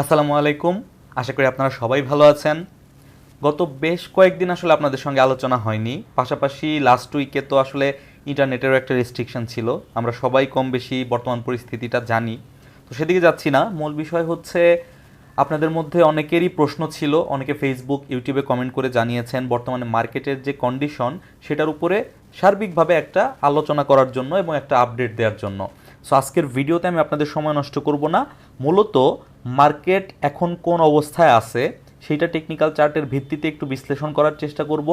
আসসালামু আলাইকুম। আশা করি আপনারা সবাই ভালো আছেন। গত বেশ কয়েকদিন আসলে আপনাদের সঙ্গে আলোচনা হয়নি। পাশাপাশি লাস্ট উইকে তো আসলে ইন্টারনেটেরও একটা রেস্ট্রিকশন ছিল। আমরা সবাই কম বেশি বর্তমান পরিস্থিতিটা জানি। তো সেদিকে যাচ্ছি না। মূল বিষয় হচ্ছে আপনাদের মধ্যে অনেকেরই প্রশ্ন ছিল, অনেকে ফেসবুক, ইউটিউবে কমেন্ট করে জানিয়েছেন বর্তমানে মার্কেটের যে কন্ডিশন সেটার উপরে সার্বিকভাবে একটা আলোচনা করার জন্য এবং একটা আপডেট দেওয়ার জন্য। সো আজকের ভিডিওতে আমি আপনাদের সময় নষ্ট করব না। মূলত মার্কেট এখন কোন অবস্থায় আছে সেইটা টেকনিক্যাল চার্টের ভিত্তিতে একটু বিশ্লেষণ করার চেষ্টা করব।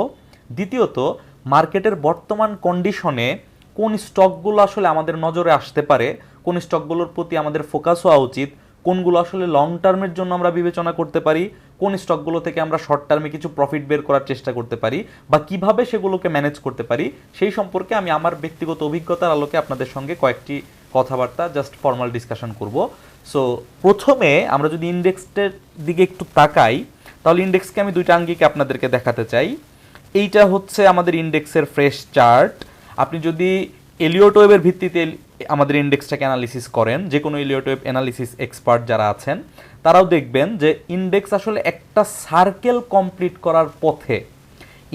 দ্বিতীয়ত, মার্কেটের বর্তমান কন্ডিশনে কোন স্টকগুলো আসলে আমাদের নজরে আসতে পারে, কোন স্টকগুলোর প্রতি আমাদের ফোকাস হওয়া উচিত, কোনগুলো আসলে লং টার্মের জন্য আমরা বিবেচনা করতে পারি, কোন স্টকগুলো থেকে আমরা শর্ট টার্মে কিছু প্রফিট বের করার চেষ্টা করতে পারি বা কিভাবে সেগুলোকে ম্যানেজ করতে পারি, সেই সম্পর্কে আমি আমার ব্যক্তিগত অভিজ্ঞতার আলোকে আপনাদের সঙ্গে কয়েকটি কথাবার্তা জাস্ট ফর্মাল ডিসকাশন করব। সো প্রথমে আমরা যদি ইন্ডেক্সের দিকে একটু তাকাই, তাহলে ইন্ডেক্সকে আমি দুইটা আঙ্গিকে আপনাদেরকে দেখাতে চাই। এইটা হচ্ছে আমাদের ইন্ডেক্সের ফ্রেশ চার্ট। আপনি যদি এলিয়ট ওয়েবের ভিত্তিতে আমাদের ইন্ডেক্সটাকে অ্যানালিসিস করেন, যে কোনো এলিয়ট ওয়েব অ্যানালিসিস এক্সপার্ট যারা আছেন তারাও দেখবেন যে ইন্ডেক্স আসলে একটা সার্কেল কমপ্লিট করার পথে।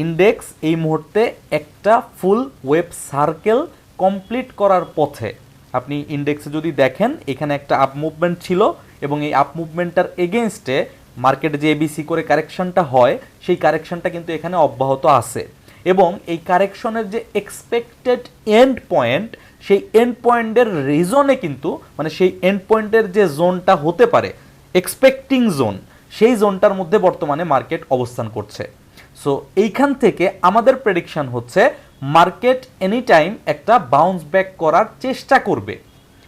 ইন্ডেক্স এই মুহূর্তে একটা ফুল ওয়েব সার্কেল কমপ্লিট করার পথে। আপনি ইন্ডেক্সে যদি দেখেন, এখানে একটা আপ মুভমেন্ট ছিল এবং এই আপ মুভমেন্টটার এগেনস্টে মার্কেটে যে এবিসি করে কারেকশনটা হয়, সেই কারেকশনটা কিন্তু এখানে অব্যাহত আছে এবং এই কারেকশনের যে এক্সপেক্টেড এন্ড পয়েন্ট, সেই এন্ড পয়েন্টের রিজনে কিন্তু মানে সেই এন্ড পয়েন্টের যে জোনটা হতে পারে এক্সপেক্টিং জোন, সেই জোনটার মধ্যে বর্তমানে মার্কেট অবস্থান করছে। সো এইখান থেকে আমাদের প্রেডিকশন হচ্ছে মার্কেট এনি টাইম একটা বাউন্স ব্যাক করার চেষ্টা করবে।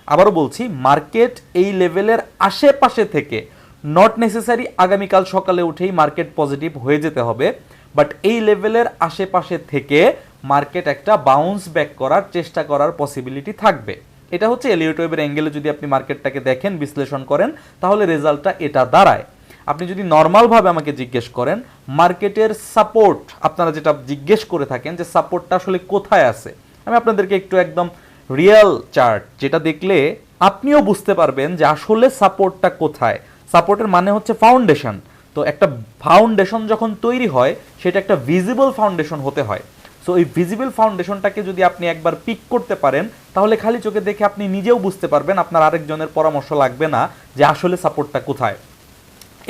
আবারও বলছি, মার্কেট এই লেভেলের আশেপাশে থেকে, নট নেসেসারি আগামীকাল সকালে উঠেই মার্কেট পজিটিভ হয়ে যেতে হবে, বাট এই লেভেলের আশেপাশে থেকে মার্কেট একটা বাউন্স ব্যাক করার চেষ্টা করার পসিবিলিটি থাকবে। এটা হচ্ছে এলিয়ট ওয়েবের অ্যাঙ্গেলে যদি আপনি মার্কেটটাকে দেখেন, বিশ্লেষণ করেন, তাহলে রেজাল্টটা এটা দাঁড়ায়। আপনি যদি নর্মালভাবে আমাকে জিজ্ঞেস করেন মার্কেটের সাপোর্ট, আপনারা যেটা জিজ্ঞেস করে থাকেন যে সাপোর্টটা আসলে কোথায় আছে, আমি আপনাদেরকে একটু একদম রিয়েল চার্ট যেটা দেখলে আপনিও বুঝতে পারবেন যে আসলে সাপোর্টটা কোথায়। সাপোর্টের মানে হচ্ছে ফাউন্ডেশন। তো একটা ফাউন্ডেশন যখন তৈরি হয়, সেটা একটা ভিজিবল ফাউন্ডেশন হতে হয়। সো এই ভিজিবল ফাউন্ডেশনটাকে যদি আপনি একবার পিক করতে পারেন, তাহলে খালি চোখে দেখে আপনি নিজেও বুঝতে পারবেন, আপনার আরেকজনের পরামর্শ লাগবে না যে আসলে সাপোর্টটা কোথায়।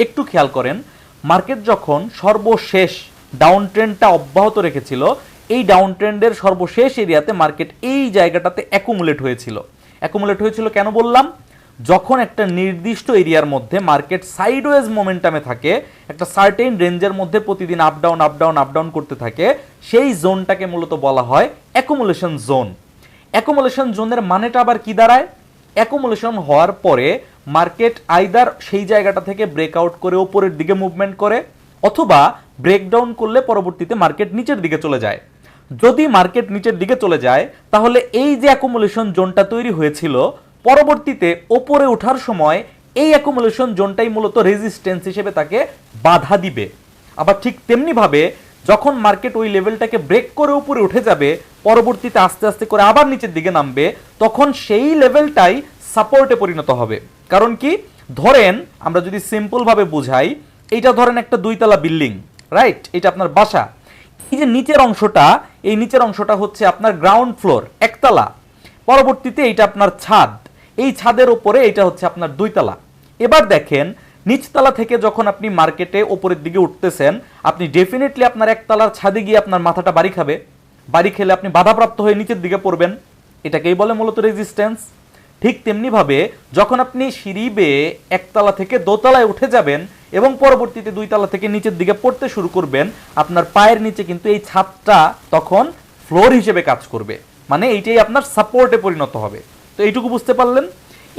একটু খেয়াল করেন, মার্কেট যখন সর্বশেষ ডাউন ট্রেন্ডটা অব্যাহত রেখেছিল, এই ডাউন ট্রেন্ডের সর্বশেষ এরিয়াতে মার্কেট এই জায়গাটাতে অ্যাকুমুলেট হয়েছিল। অ্যাকুমুলেট হয়েছিল কেন বললাম? যখন একটা নির্দিষ্ট এরিয়ার মধ্যে মার্কেট সাইডওয়েজ মোমেন্টামে থাকে, একটা সার্টেন রেঞ্জের মধ্যে প্রতিদিন up down up down up down করতে থাকে, সেই জোনটাকে মূলত বলা হয় অ্যাকুমুলেশন জোন। অ্যাকুমুলেশন জোনের মানেটা আবার কি দাঁড়ায়? অ্যাকুমুলেশন হওয়ার পরে মার্কেট আইদার সেই জায়গাটা থেকে ব্রেকআউট করে উপরের দিকে মুভমেন্ট করে, অথবা ব্রেকডাউন করলে পরবর্তীতে মার্কেট নিচের দিকে চলে যায়। যদি মার্কেট নিচের দিকে চলে যায়, তাহলে এই যে অ্যাকুমুলেশন জোনটা তৈরি হয়েছিল, পরবর্তীতে ওপরে ওঠার সময় এই অ্যাকুমুলেশন জোনটাই মূলত রেজিস্ট্যান্স হিসেবে তাকে বাধা দিবে। আবার ঠিক তেমনিভাবে যখন মার্কেট ওই লেভেলটাকে ব্রেক করে উপরে উঠে যাবে, পরবর্তীতে আস্তে আস্তে করে আবার নিচের দিকে নামবে, তখন সেই লেভেলটাই সাপোর্টে পরিণত হবে। কারণ কি, ধরেন আমরা যদি সিম্পলভাবে বুঝাই, এইটা ধরেন একটা দুইতলা বিল্ডিং, রাইট? এটা আপনার বাসা। এই যে নিচের অংশটা, এই নিচের অংশটা হচ্ছে আপনার গ্রাউন্ড ফ্লোর, একতলা। পরবর্তীতে এইটা আপনার ছাদ, এই ছাদের উপরে এটা হচ্ছে আপনার দুইতলা। এবার দেখেন, নিচতলা থেকে যখন আপনি মার্কেটে ওপরের দিকে উঠতেছেন, আপনি ডেফিনেটলি আপনার একতলার ছাদে গিয়ে আপনার মাথাটা বাড়ি খাবে। বাড়ি খেলে আপনি বাধাপ্রাপ্ত হয়ে নিচের দিকে পড়বেন। এটাকেই বলে মূলত রেজিস্ট্যান্স। ঠিক তেমনিভাবে যখন আপনি সিঁড়ি বেয়ে একতলা থেকে দোতলায় উঠে যাবেন এবং পরবর্তীতে দুইতলা থেকে নিচের দিকে পড়তে শুরু করবেন, আপনার পায়ের নিচে কিন্তু এই ছাদটা তখন ফ্লোর হিসেবে কাজ করবে, মানে এইটাই আপনার সাপোর্টে পরিণত হবে। তো এইটুকু বুঝতে পারলেন।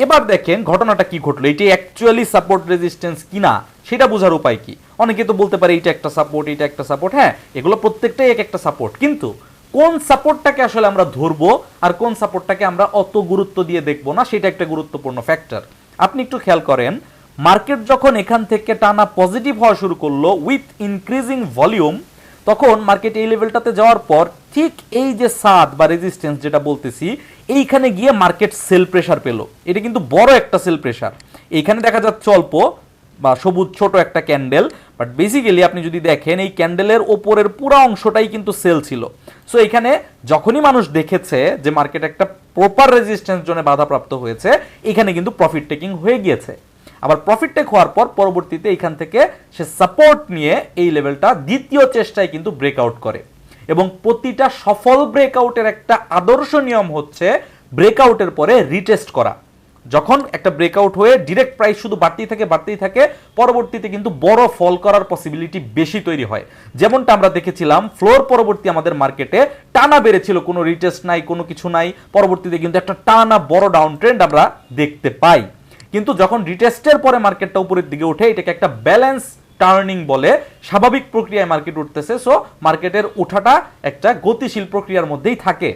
এবার দেখেন ঘটনাটা কি ঘটলো, এটি অ্যাকচুয়ালি সাপোর্ট রেজিস্ট্যান্স কিনা সেটা বোঝার উপায় কি। অনেকে তো বলতে পারে এইটা একটা সাপোর্ট, এটা একটা সাপোর্ট। হ্যাঁ, এগুলো প্রত্যেকটাই এক একটা সাপোর্ট, কিন্তু কোন সাপোর্টটাকে আসলে আমরা ধরবো আর কোন সাপোর্টটাকে আমরা অত গুরুত্ব দিয়ে দেখবো না, সেটা একটা গুরুত্বপূর্ণ ফ্যাক্টর। আপনি একটু খেয়াল করেন, মার্কেট যখন এখান থেকে টানা পজিটিভ হওয়া শুরু করলো উইথ ইনক্রিজিং ভলিউম, তখন মার্কেট এই লেভেলটাতে যাওয়ার পর ঠিক এই যে সাদ বা রেজিস্ট্যান্স যেটা বলতেছি, এইখানে গিয়ে মার্কেট সেল প্রেসার পেল। এটা কিন্তু বড় একটা সেল প্রেসার। এইখানে দেখা যাচ্ছে অল্প, বা সবুজ ছোট একটা ক্যান্ডেল, বাট বেসিক্যালি আপনি যদি দেখেন এই ক্যান্ডেলের ওপরের পুরো অংশটাই কিন্তু সেল ছিল। সো এখানে যখনই মানুষ দেখেছে যে মার্কেট একটা প্রপার রেজিস্ট্যান্স জোনে বাধাপ্রাপ্ত হয়েছে, এখানে কিন্তু প্রফিট টেকিং হয়ে গিয়েছে। আবার প্রফিট টেক হওয়ার পর পরবর্তীতে এখান থেকে সে সাপোর্ট নিয়ে এই লেভেলটা দ্বিতীয় চেষ্টায় কিন্তু ব্রেকআউট করে, এবং প্রতিটা সফল ব্রেকআউটের একটা আদর্শ নিয়ম হচ্ছে ব্রেকআউটের পরে রিটেস্ট করা। যখন একটা ব্রেকআউট হয়ে ডিরেক্ট প্রাইস শুধু বাড়তেই থাকে, পরবর্তীতে কিন্তু বড় ফল করার পসিবিলিটি বেশি তৈরি হয়। যেমনটা আমরা দেখেছিলাম ফ্লোর পরবর্তী আমাদের মার্কেটে টানা বেড়েছিল, কোনো রিটেস্ট নাই, কোনো কিছু নাই, পরবর্তীতে কিন্তু একটা টানা বড় ডাউন ট্রেন্ড আমরা দেখতে পাই। কিন্তু যখন রিটেস্টের পরে মার্কেটটা উপরের দিকে ওঠে, এটাকে একটা ব্যালেন্স টার্নিং বলে, স্বাভাবিক প্রক্রিয়ায় মার্কেট উঠতেছে। সো মার্কেটের ওঠাটা একটা গতিশীল প্রক্রিয়ার মধ্যেই থাকে।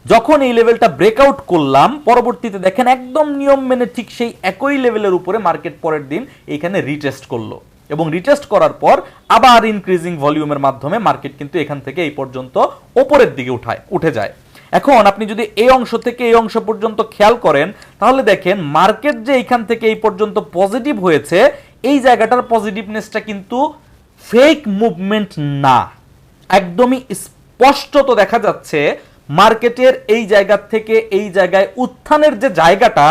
যখন এই লেভেলটা ব্রেকআউট করলাম, পরবর্তীতে দেখেন একদম নিয়ম মেনে ঠিক সেই একই লেভেলের উপরে মার্কেট পরের দিন এইখানে রিটেস্ট করলো, এবং রিটেস্ট করার পর আবার ইনক্রিজিং ভলিউমের মাধ্যমে মার্কেট কিন্তু এখান থেকে এই পর্যন্ত ওপরের দিকে উঠে যায়। এখন আপনি যদি এই অংশ থেকে এই অংশ পর্যন্ত খেয়াল করেন, তাহলে দেখেন মার্কেট যে এখান থেকে এই পর্যন্ত পজিটিভ হয়েছে, এই জায়গাটার পজিটিভনেসটা কিন্তু ফেক মুভমেন্ট না, একদমই স্পষ্টত দেখা যাচ্ছে মার্কেটের এই জায়গা থেকে এই জায়গায় উত্থানের যে জায়গাটা,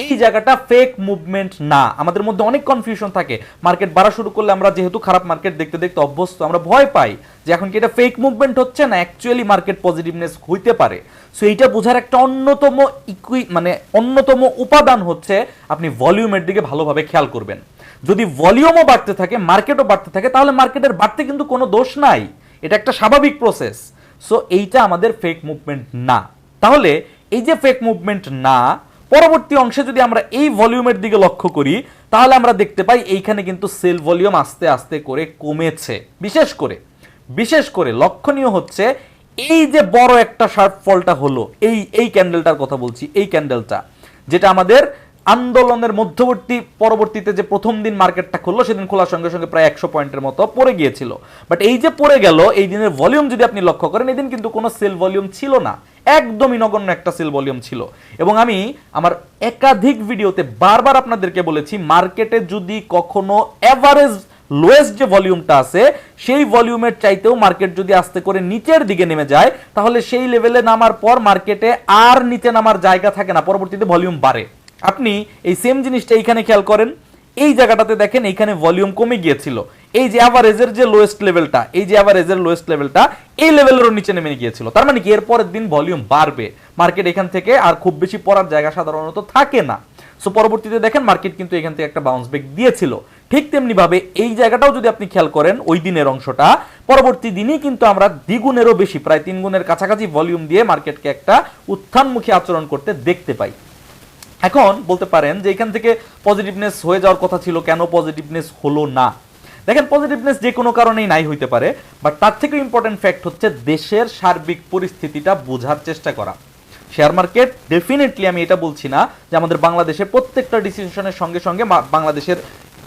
এই জায়গাটা ফেক মুভমেন্ট না। আমাদের মধ্যে অনেক কনফিউশন থাকে, মার্কেট বাড়া শুরু করলে আমরা যেহেতু খারাপ মার্কেট দেখতে দেখতে অভ্যস্ত, আমরা ভয় পাই যে এখন কি এটা ফেক মুভমেন্ট হচ্ছে না অ্যাকচুয়ালি মার্কেট পজিটিভনেস হইতে পারে। সো এইটা বোঝার একটা অন্যতম উপাদান হচ্ছে আপনি ভলিউমের দিকে ভালোভাবে খেয়াল করবেন। যদি ভলিউমও বাড়তে থাকে, মার্কেটও বাড়তে থাকে, তাহলে মার্কেটের বাড়তে কিন্তু কোনো দোষ নাই, এটা একটা স্বাভাবিক প্রসেস। সো এইটা আমাদের ফেক মুভমেন্ট না। তাহলে এই যে ফেক মুভমেন্ট না, পরবর্তী অংশে যদি আমরা এই ভলিউমের দিকে লক্ষ্য করি, তাহলে আমরা দেখতে পাই এইখানে কিন্তু সেল ভলিউম আস্তে আস্তে করে কমেছে। বিশেষ করে লক্ষণীয় হচ্ছে এই যে বড় একটা শার্প ফলটা হলো, এই ক্যান্ডেলটার কথা বলছি, এই ক্যান্ডেলটা যেটা আমাদের আন্দোলনের পরবর্তীতে যে প্রথম দিন মার্কেটটা খুললো, সেদিন খোলার সঙ্গে সঙ্গে প্রায় 100 পয়েন্টের মতো পড়ে গিয়েছিল। বাট এই যে পড়ে গেল, এই দিনের ভলিউম যদি আপনি লক্ষ্য করেন, এই দিন কিন্তু কোনো সেল ভলিউম ছিল না, একদমই নগণ্য একটা সেল ভলিউম ছিল। এবং আমি আমার একাধিক ভিডিওতে বারবার আপনাদেরকে বলেছি, মার্কেটে যদি কখনো এভারেজ লোয়েস্ট যে ভলিউমটা আছে, সেই ভলিউমের চাইতেও মার্কেট যদি আস্তে করে নিচের দিকে নেমে যায়, তাহলে সেই লেভেলে নামার পর মার্কেটে আর নিচে নামার জায়গা থাকে না, পরবর্তীতে ভলিউম বাড়ে। আপনি এই সেম জিনিসটা এইখানে খেয়াল করেন, এই জায়গাটাতে দেখেন এইখানে ভলিউম কমে গিয়েছিল, এই যে অ্যাভারেজের যে লোয়েস্ট লেভেলটা, এই লেভেলেরও নিচে নেমে গিয়েছিল। তার মানে কি এর পরের দিন ভলিউম বাড়বে, মার্কেট এখান থেকে আর খুব বেশি পড়ার জায়গা সাধারণত থাকে না। সো পরবর্তীতে দেখেন মার্কেট কিন্তু এখান থেকে একটা বাউন্স ব্যাক দিয়েছিল। ঠিক তেমনি ভাবে এই জায়গাটাও যদি আপনি খেয়াল করেন, ওই দিনের অংশটা, পরবর্তী দিনই কিন্তু আমরা দ্বিগুণেরও বেশি, প্রায় 3 গুণের কাছাকাছি ভলিউম দিয়ে মার্কেটকে একটা উত্থানমুখী আচরণ করতে দেখতে পাই। এখন বলতে পারেন যে এখান থেকে পজিটিভনেস হয়ে যাওয়ার কথা ছিল, কেন পজিটিভনেস হলো না? দেখেন, পজিটিভনেস যে কোনো কারণেই নাই হইতে পারে, বাট তার থেকে ইম্পর্টেন্ট ফ্যাক্ট হচ্ছে দেশের সার্বিক পরিস্থিতিটা বোঝার চেষ্টা করা। শেয়ার মার্কেট ডেফিনেটলি, আমি এটা বলছি না যে আমাদের বাংলাদেশের প্রত্যেকটা ডিসিশনের সঙ্গে সঙ্গে বাংলাদেশের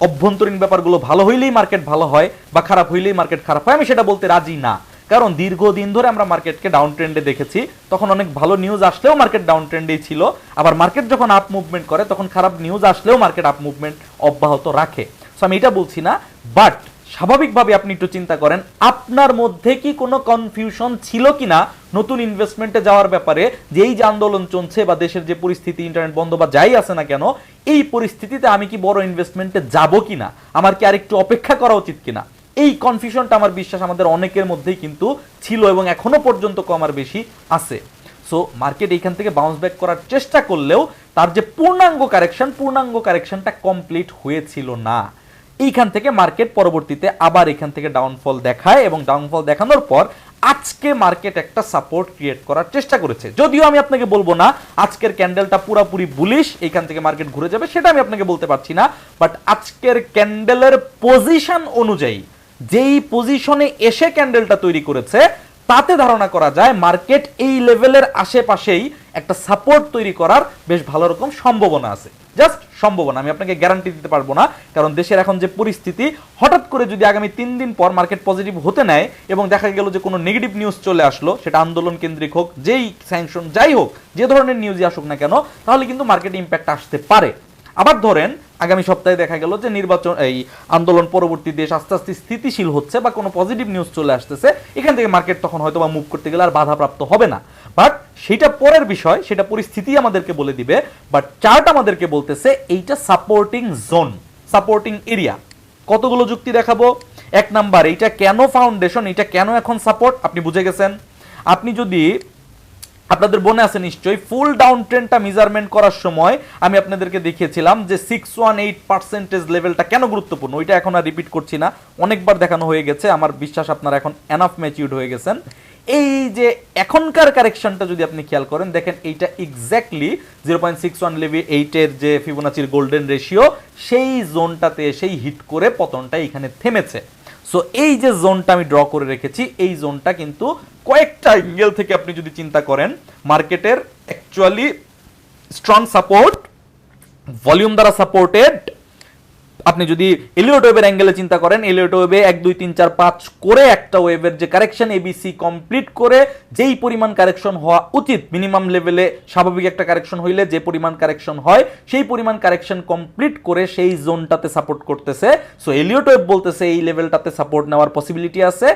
অভ্যন্তরীণ ব্যাপারগুলো ভালো হইলেই মার্কেট ভালো হয় বা খারাপ হইলেই মার্কেট খারাপ হয়, আমি সেটা বলতে রাজি না। কারণ দীর্ঘদিন ধরে আমরা মার্কেটকে ডাউন ট্রেন্ডে দেখেছি, তখন অনেক ভালো নিউজ আসলেও মার্কেট ডাউন ট্রেন্ডেই ছিল, আবার মার্কেট যখন আপ মুভমেন্ট করে তখন খারাপ নিউজ আসলেও মার্কেট আপ মুভমেন্ট অব্যাহত রাখে। সো আমি এটা বলছি না, বাট স্বাভাবিকভাবে আপনি একটু চিন্তা করেন, আপনার মধ্যে কি কোনো কনফিউশন ছিল কিনা নতুন ইনভেস্টমেন্টে যাওয়ার ব্যাপারে, যে এই যে আন্দোলন চলছে বা দেশের যে পরিস্থিতি, ইন্টারনেট বন্ধ বা যাই আছে না কেন, এই পরিস্থিতিতে আমি কি বড় ইনভেস্টমেন্টে যাব কিনা, আমার কি আরেকটু অপেক্ষা করা উচিত কিনা? এই কনফিউশনটা আমার বিশ্বাস আমাদের অনেকের মধ্যেই কিন্তু ছিল এবং এখনো পর্যন্ত কম আর বেশি আছে। সো মার্কেট এইখান থেকে বাউন্স ব্যাক করার চেষ্টা করলেও তার যে পূর্ণাঙ্গ কারেকশনটা কমপ্লিট হয়েছিল না। এইখান থেকে মার্কেট পরবর্তীতে আবার এখান থেকে ডাউনফল দেখায়, এবং ডাউনফল দেখানোর পর আজকে মার্কেট একটা সাপোর্ট ক্রিয়েট করার চেষ্টা করেছে। যদিও আমি আপনাকে বলবো না আজকের ক্যান্ডেলটা পুরোপুরি বুলিশ, এইখান থেকে মার্কেট ঘুরে যাবে, সেটা আমি আপনাকে বলতে পারছি না, বাট আজকের ক্যান্ডেলের পজিশন অনুযায়ী, যেই পজিশনে এসে ক্যান্ডেলটা তৈরি করেছে, তাতে ধারণা করা যায় মার্কেট এই লেভেলের আশেপাশেই একটা সাপোর্ট তৈরি করার বেশ ভালো রকম সম্ভাবনা আছে। জাস্ট সম্ভাবনা, আমি আপনাকে গ্যারান্টি দিতে পারবো না, কারণ দেশের এখন যে পরিস্থিতি, হঠাৎ করে যদি আগামী 3 দিন পর মার্কেট পজিটিভ হতে নেয় এবং দেখা গেল যে কোনো নেগেটিভ নিউজ চলে আসলো, সেটা আন্দোলন কেন্দ্রিক হোক, যেই স্যাংশন যাই হোক, যে ধরনের নিউজই আসুক না কেন, তাহলে কিন্তু মার্কেটে ইম্প্যাক্ট আসতে পারে। আবার ধরেন আগামী সপ্তাহে দেখা গেল যে নির্বাচন এই আন্দোলন পরবর্তী দেশ আস্তে আস্তে স্থিতিশীল হচ্ছে বা কোনো পজিটিভ নিউজ চলে আসতেছে, এখান থেকে মার্কেট তখন হয়তো বা মুভ করতে গেলে আর বাধাপ্রাপ্ত হবে না। বাট সেটা পরের বিষয়, সেটা পরিস্থিতি আমাদেরকে বলে দিবে। বাট চার্ট আমাদেরকে বলতেছে এইটা সাপোর্টিং জোন, সাপোর্টিং এরিয়া। কতগুলো যুক্তি দেখাবো। এক নাম্বার, এইটা কেন ফাউন্ডেশন, এটা কেন এখন সাপোর্ট, আপনি বুঝে গেছেন। আপনি যদি আপনাদের মনে আছে নিশ্চয়ই ফুল ডাউন ট্রেন্ডটা মেজারমেন্ট করার সময় আমি আপনাদেরকে দেখিয়েছিলাম যে 618% লেভেলটা কেন গুরুত্বপূর্ণ, ওইটা এখন আর রিপিট করছি না, অনেকবার দেখানো হয়ে গেছে। আমার বিশ্বাস আপনারা এখন এনাফ ম্যাচিউরড হয়ে গেছেন। এই যে এখনকার কারেকশনটা যদি আপনি খেয়াল করেন, দেখেন এইটা এক্স্যাক্টলি 0.61 এর যে ফিবোনাচির গোল্ডেন রেশিও, সেই জোনটাতে এসেই হিট করে পতনটা এখানে থেমেছে। সো এই যে জোনটা আমি ড্র করে রেখেছি, এই জোনটা কিন্তু কয়েকটা অ্যাঙ্গেল থেকে আপনি যদি চিন্তা করেন মার্কেটের অ্যাকচুয়ালি স্ট্রং সাপোর্ট, ভলিউম দ্বারা সাপোর্টেড। আপনি যদি এলিয়ট ওয়েভের অ্যাঙ্গেলে চিন্তা করেন, এলিয়ট ওয়েভে 1 2 3 4 5 করে একটা ওয়েভের যে কারেকশন এবিসি কমপ্লিট করে যেই পরিমাণ কারেকশন হওয়া উচিত, মিনিমাম লেভেলে স্বাভাবিক একটা কারেকশন হইলে যে পরিমাণ কারেকশন হয় সেই পরিমাণ কারেকশন কমপ্লিট করে সেই জোনটাতে সাপোর্ট করতেছে। সো এলিয়ট ওয়েভ বলতেছে এই লেভেলটাতে সাপোর্ট নেওয়ার পসিবিলিটি আছে,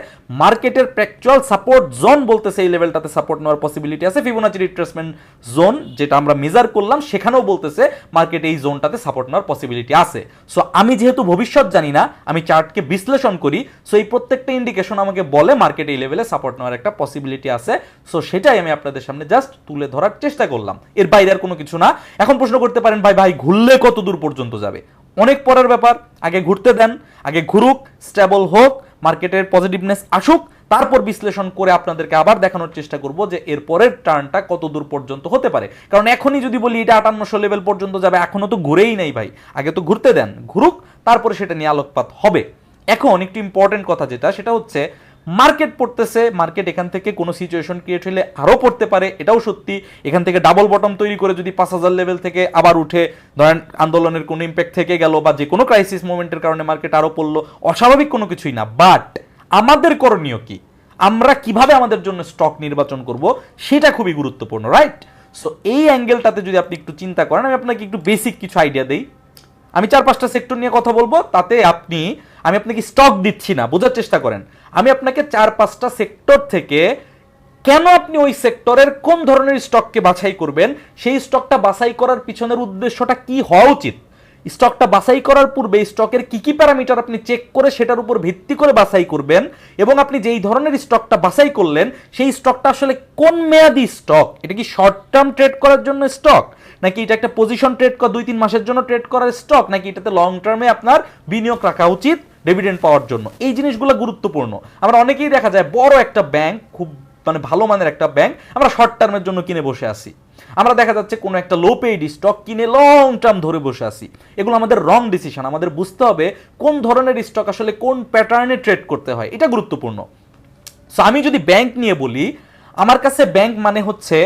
মার্কেটের প্র্যাকচুয়াল সাপোর্ট জোন বলতেছে এই লেভেলটাতে সাপোর্ট নেওয়ার পসিবিলিটি আছে, ফিবোনাচি রিট্রেসমেন্ট জোন যেটা আমরা মেজার করলাম সেখানেও বলতেছে মার্কেট এই জোনটাতে সাপোর্ট নেওয়ার পসিবিলিটি আছে। সো আমি যেহেতু ভবিষ্যৎ জানি না, আমি চার্টকে বিশ্লেষণ করি, সো এই প্রত্যেকটা ইন্ডিকেশন আমাকে বলে মার্কেট এই লেভেলে সাপোর্ট নেওয়ার একটা পসিবিলিটি আছে। সো সেটাই আমি আপনাদের সামনে জাস্ট তুলে ধরার চেষ্টা করলাম, এর বাইরে আর কোনো কিছু না। এখন প্রশ্ন করতে পারেন ভাই ঘুরলে কত দূর পর্যন্ত যাবে, অনেক পরের ব্যাপার, আগে ঘুরতে দেন, আগে ঘুরুক, স্টেবল হোক, মার্কেটের পজিটিভনেস আসুক, তারপর বিশ্লেষণ করে আপনাদেরকে আবার দেখানোর চেষ্টা করব যে এর পরের টার্নটা কত দূর পর্যন্ত হতে পারে। কারণ এখনই যদি বলি এটা 5800 লেভেল পর্যন্ত যাবে, এখনো তো ঘুরেই নাই ভাই, আগে তো ঘুরতে দেন, ঘুরুক, তারপরে সেটা নিয়ে আলোকপাত হবে। এখন একটু ইম্পর্টেন্ট কথা যেটা, সেটা হচ্ছে মার্কেট পড়তেছে, মার্কেট এখান থেকে কোনো সিচুয়েশন ক্রিয়েট হলে আরও পড়তে পারে, এটাও সত্যি। এখান থেকে ডাবল বটম তৈরি করে যদি 5000 লেভেল থেকে আবার উঠে, ধরেন আন্দোলনের কোনো ইম্প্যাক্ট থেকে গেল বা যে কোনো ক্রাইসিস মোমেন্টের কারণে মার্কেট আরও পড়লো, অস্বাভাবিক কোনো কিছুই না। বাট আমাদের করণীয় কি, আমরা কিভাবে আমাদের জন্য স্টক নির্বাচন করব সেটা খুবই গুরুত্বপূর্ণ, রাইট? সো এই অ্যাঙ্গেলটাতে যদি আপনি একটু চিন্তা করেন, আমি আপনাকে একটু বেসিক কিছু আইডিয়া দেই। আমি 4-5টা সেক্টর নিয়ে কথা বলবো, তাতে আমি আপনাকে স্টক দিচ্ছি না, বোঝার চেষ্টা করেন। আমি আপনাকে 4-5টা সেক্টর থেকে কেন আপনি ওই সেক্টরের কোন ধরনের স্টককে বাছাই করবেন, সেই স্টকটা বাছাই করার পিছনের উদ্দেশ্যটা কি হওয়া উচিত, স্টকটা বাছাই করার পূর্বে স্টকের কি কি প্যারামিটার আপনি চেক করে সেটার উপর ভিত্তি করে বাছাই করবেন, এবং আপনি যেই ধরনের স্টকটা বাছাই করলেন সেই স্টকটা আসলে কোন মেয়াদি স্টক, এটা কি শর্ট টার্ম ট্রেড করার জন্য স্টক, নাকি এটা একটা পজিশন ট্রেড করা 2-3 মাসের জন্য ট্রেড করার স্টক, নাকি এটাতে লং টার্মে আপনার বিনিয়োগ রাখা উচিত ডিভিডেন্ড পাওয়ার জন্য। এই জিনিসগুলো গুরুত্বপূর্ণ। আমরা অনেকেই দেখা যায় বড় একটা ব্যাংক, খুব ভালো মানের একটা ব্যাংক, আমরা শর্ট টার্মের জন্য কিনে বসে আছি। আমরা দেখা যাচ্ছে কোনো একটা লো পেইড স্টক কিনে লং টার্ম ধরে বসে আছি। এগুলো আমাদের রং ডিসিশন। আমাদের বুঝতে হবে কোন ধরনের স্টক আসলে কোন প্যাটার্নে ট্রেড করতে হয়, এটা গুরুত্বপূর্ণ। সো আমি যদি ব্যাংক নিয়ে বলি, আমার কাছে ব্যাংক মানে হচ্ছে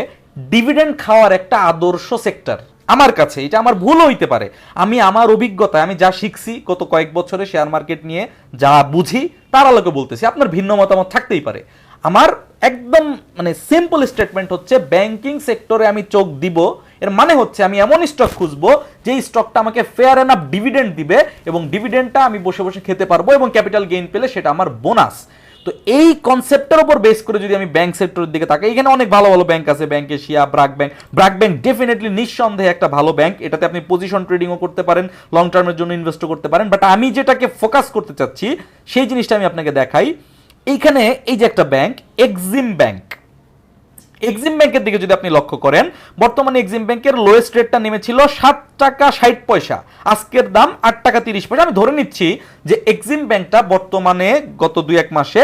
ডিভিডেন্ড খাওয়ার একটা আদর্শ সেক্টর। আমার কাছে, এটা আমার ভুল হইতে পারে, আমি আমার অভিজ্ঞতায় আমি যা শিখছি গত কয়েক বছরে শেয়ার মার্কেট নিয়ে যা বুঝি তার আলোকে বলতেছি, আপনার ভিন্ন মতামত থাকতেই পারে। আমার একদম সিম্পল স্টেটমেন্ট হচ্ছে ব্যাংকিং সেক্টরে আমি চোখ দিব, এর মানে হচ্ছে আমি এমন স্টক খুঁজবো যে স্টকটা আমাকে ফেয়ার এনাফ ডিভিডেন্ড দিবে, এবং ডিভিডেন্ডটা আমি বসে বসে খেতে পারবো, এবং ক্যাপিটাল গেইন পেলে সেটা আমার বোনাস। তো এই কনসেপ্টের উপর বেস করে যদি আমি ব্যাংক সেক্টরের দিকে তাকাই, এখানে অনেক ভালো ভালো ব্যাংক আছে, bank Asia, BRAC bank definitely নিঃসন্দেহে একটা ভালো ব্যাংক, এটাতে আপনি পজিশন ট্রেডিংও করতে পারেন, লং টার্মের জন্য ইনভেস্টও করতে পারেন। বাট আমি যেটাকে ফোকাস করতে চাচ্ছি সেই জিনিসটা আমি আপনাকে দেখাই। এইখানে এই যে একটা ব্যাংক, এক্সিম ব্যাংক, এক্সিম ব্যাংকের দিকে যদি আপনি লক্ষ্য করেন, বর্তমানে এক্সিম ব্যাংকের লোয়েস্ট রেটটা নেমেছিল 7 টাকা 60 পয়সা, আজকের দাম 8 টাকা 30 পয়সা। আমি ধরে নিচ্ছি যে এক্সিম ব্যাংকটা বর্তমানে গত 2-1 মাসে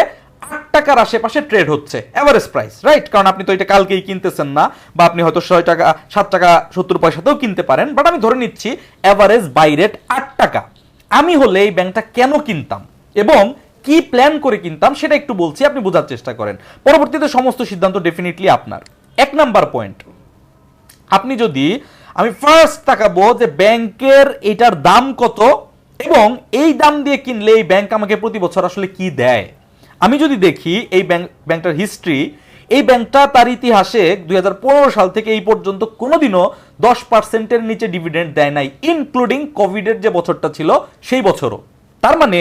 8 টাকার আশেপাশে ট্রেড হচ্ছে এভারেজ প্রাইস, রাইট? কারণ আপনি তো এটা কালকেই কিনতেছেন না, বা আপনি হয়তো 6 টাকা 7 টাকা 70 পয়সাতেও কিনতে পারেন, বাট আমি ধরে নিচ্ছি এভারেজ বাই রেট 8 টাকা। আমি হলে এই ব্যাংকটা কেন কিনতাম এবং কি প্ল্যান করে কিনতাম সেটা একটু বলছি, আপনি বোঝার চেষ্টা করেন, পরবর্তীতে সমস্ত সিদ্ধান্ত ডেফিনেটলি আপনার। 1 নাম্বার পয়েন্ট, আপনি যদি, আমি ফার্স্ট তাকাবো যে ব্যাংকের এটার দাম কত, এবং এই দাম দিয়ে কিনলে এই ব্যাংক আমাকে প্রতি বছর আসলে কি দেয়। আমি যদি দেখি এই ব্যাংকটার হিস্ট্রি, এই ব্যাংকটা তার ইতিহাসে 2015 সাল থেকে এই পর্যন্ত কোনোদিনও 10%-এর নিচে ডিভিডেন্ড দেয় নাই, ইনক্লুডিং কোভিডের যে বছরটা ছিল সেই বছরও। তার মানে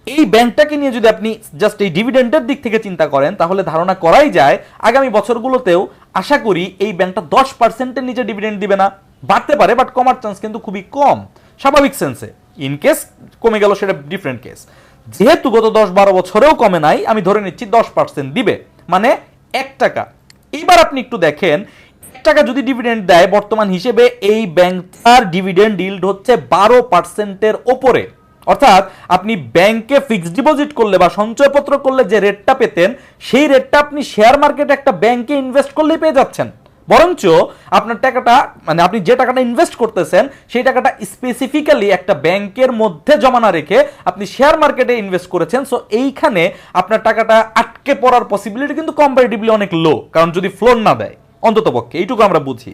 এই ব্যাংকটাকে নিয়ে যদি আপনি জাস্ট এই ডিভিডেন্ডের দিক থেকে চিন্তা করেন, তাহলে ধারণা করাই যায় আগামী বছরগুলোতেও আশা করি এই ব্যাংকটা 10%-এর নিচে ডিভিডেন্ড দিবে না। বাড়তে পারে, বাট কমার চান্স কিন্তু খুবই কম স্বাভাবিক সেন্সে। ইন কেস কমে গেল সেটা ডিফারেন্ট কেস। যেহেতু গত 10-12 বছরেও কমে নাই, আমি ধরে নিচ্ছি 10% দিবে, মানে 1 টাকা। এবার আপনি একটু দেখেন, 1 টাকা যদি ডিভিডেন্ড দেয় বর্তমান হিসেবে এই ব্যাংকটার ডিভিডেন্ড ইল্ড হচ্ছে 12%-এর ওপরে। অর্থাৎ আপনি ব্যাংকে ফিক্সড ডিপোজিট করলে বা সঞ্চয়পত্র করলে যে রেটটা পেতেন, সেই রেটটা আপনি শেয়ার মার্কেটে একটা ব্যাংকে ইনভেস্ট করলেই পেয়ে যাচ্ছেন। বরঞ্চ আপনার টাকাটা, মানে আপনি যে টাকাটা ইনভেস্ট করতেছেন সেই টাকাটা স্পেসিফিক্যালি একটা ব্যাংকের মধ্যে জমা না রেখে আপনি শেয়ার মার্কেটে ইনভেস্ট করেছেন। সো এইখানে আপনার টাকাটা আটকে পড়ার পসিবিলিটি কিন্তু কম্পারেটিভলি অনেক লো, কারণ যদি ফ্লোর না দেয় অন্ততপক্ষে, এইটুকু আমরা বুঝি।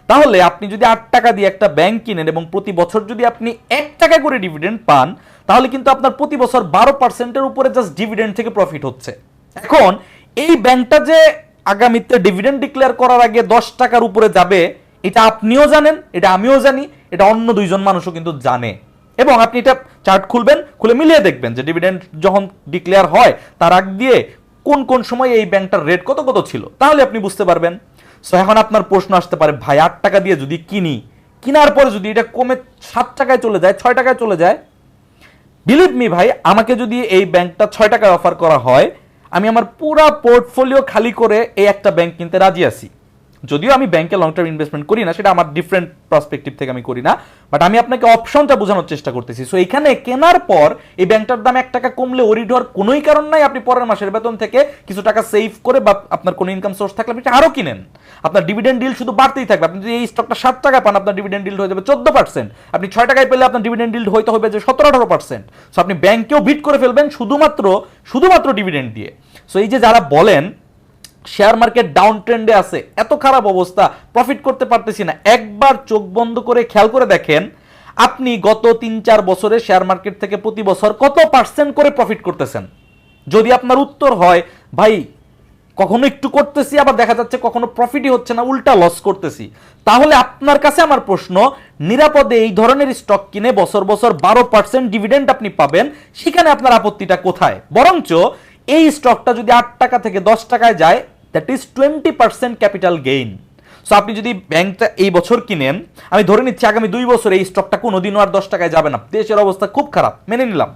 তাহলে আপনি যদি 8 টাকা দিয়ে একটা ব্যাংক কিনেন এবং প্রতি বছর যদি আপনি 1 টাকা করে ডিভিডেন্ড পান, তাহলে কিন্তু আপনার প্রতি বছর 12%-এর উপরে জাস্ট ডিভিডেন্ড থেকে প্রফিট হচ্ছে। এখন এই ব্যাংকটা যে আগামীতে ডিভিডেন্ড ডিক্লেয়ার করার আগে 10 টাকার উপরে যাবে, এটা আপনিও জানেন, এটা আমিও জানি, এটা অন্য 2 জন মানুষও কিন্তু জানে। এবং আপনি এটা চার্ট খুলবেন, খুলে মিলিয়ে দেখবেন যে ডিভিডেন্ড যখন ডিক্লেয়ার হয় তার আগ দিয়ে কোন কোন সময় এই ব্যাংকটার রেট কত কত ছিল, তাহলে আপনি বুঝতে পারবেন। সো এখন আপনার প্রশ্ন আসতে পারে, ভাই 8 টাকা দিয়ে যদি কিনি, কেনার পরে যদি এটা কমে 7 টাকায় চলে যায়, 6 টাকায় চলে যায়, বিলিভ মি ভাই, আমাকে যদি এই ব্যাংকটা 6 টাকায় অফার করা হয়, আমি আমার পুরো পোর্টফোলিও খালি করে এই একটা ব্যাংক কিনতে রাজি আছি। যদিও আমি ব্যাংকে লং টার্ম ইনভেস্টমেন্ট করি না, সেটা আমার ডিফারেন্ট পার্সপেক্টিভ থেকে আমি করি না, বাট আমি আপনাকে অপশনটা বোঝানোর চেষ্টা করতেছি। সো এখানে কেনার পর এই ব্যাংকটার দাম 1 টাকা কমলে ওরিড হওয়ার কোনোই কারণ নাই। আপনি পরের মাসের বেতন থেকে কিছু টাকা সেভ করে বা আপনার কোনো ইনকাম সোর্স থাকলে আপনি আরও কিনেন, আপনার ডিভিডেন্ড ডিল শুধু বাড়তেই থাকবে। আপনি যদি এই স্টকটা 7 টাকায় পান, আপনার ডিভিডেন্ড ডিল হয়ে যাবে 14%। আপনি 6 টাকায় পেলে আপনার ডিভিডেন্ড ডিল হইতে হবে যে 17-18%। সো আপনি ব্যাংকেও বিট করে ফেলবেন শুধুমাত্র ডিভিডেন্ড দিয়ে। সো এই যে যারা বলেন শেয়ার মার্কেট ডাউন ট্রেন্ডে আছে, এত খারাপ অবস্থা, প্রফিট করতে পারতেছি না, একবার চোখ বন্ধ করে খেয়াল করে দেখেন আপনি গত 3-4 বছরে শেয়ার মার্কেট থেকে প্রতি বছর কত পার্সেন্ট করে প্রফিট করতেছেন। যদি আপনার উত্তর হয় ভাই কখনো একটু করতেছি, আবার দেখা যাচ্ছে কখনো প্রফিটই হচ্ছে না, উল্টা লস করতেছি, তাহলে আপনার কাছে আমার প্রশ্ন, নিরাপদে এই ধরনের স্টক কিনে বছর বছর 12% ডিভিডেন্ড আপনি পাবেন, সেখানে আপনার আপত্তিটা কোথায়? বরঞ্চ এই স্টকটা যদি 8 টাকা থেকে 10 টাকায় যায়, that is 20% capital gain. So আপনি যদি ব্যাংকটা এই বছর কিনেন, আমি ধরে নিচ্ছি আগামী 2 বছর এই স্টকটা কোনোদিনও আর 10 টাকায় যাবে না, দেশের অবস্থা খুব খারাপ, মেনে নিলাম।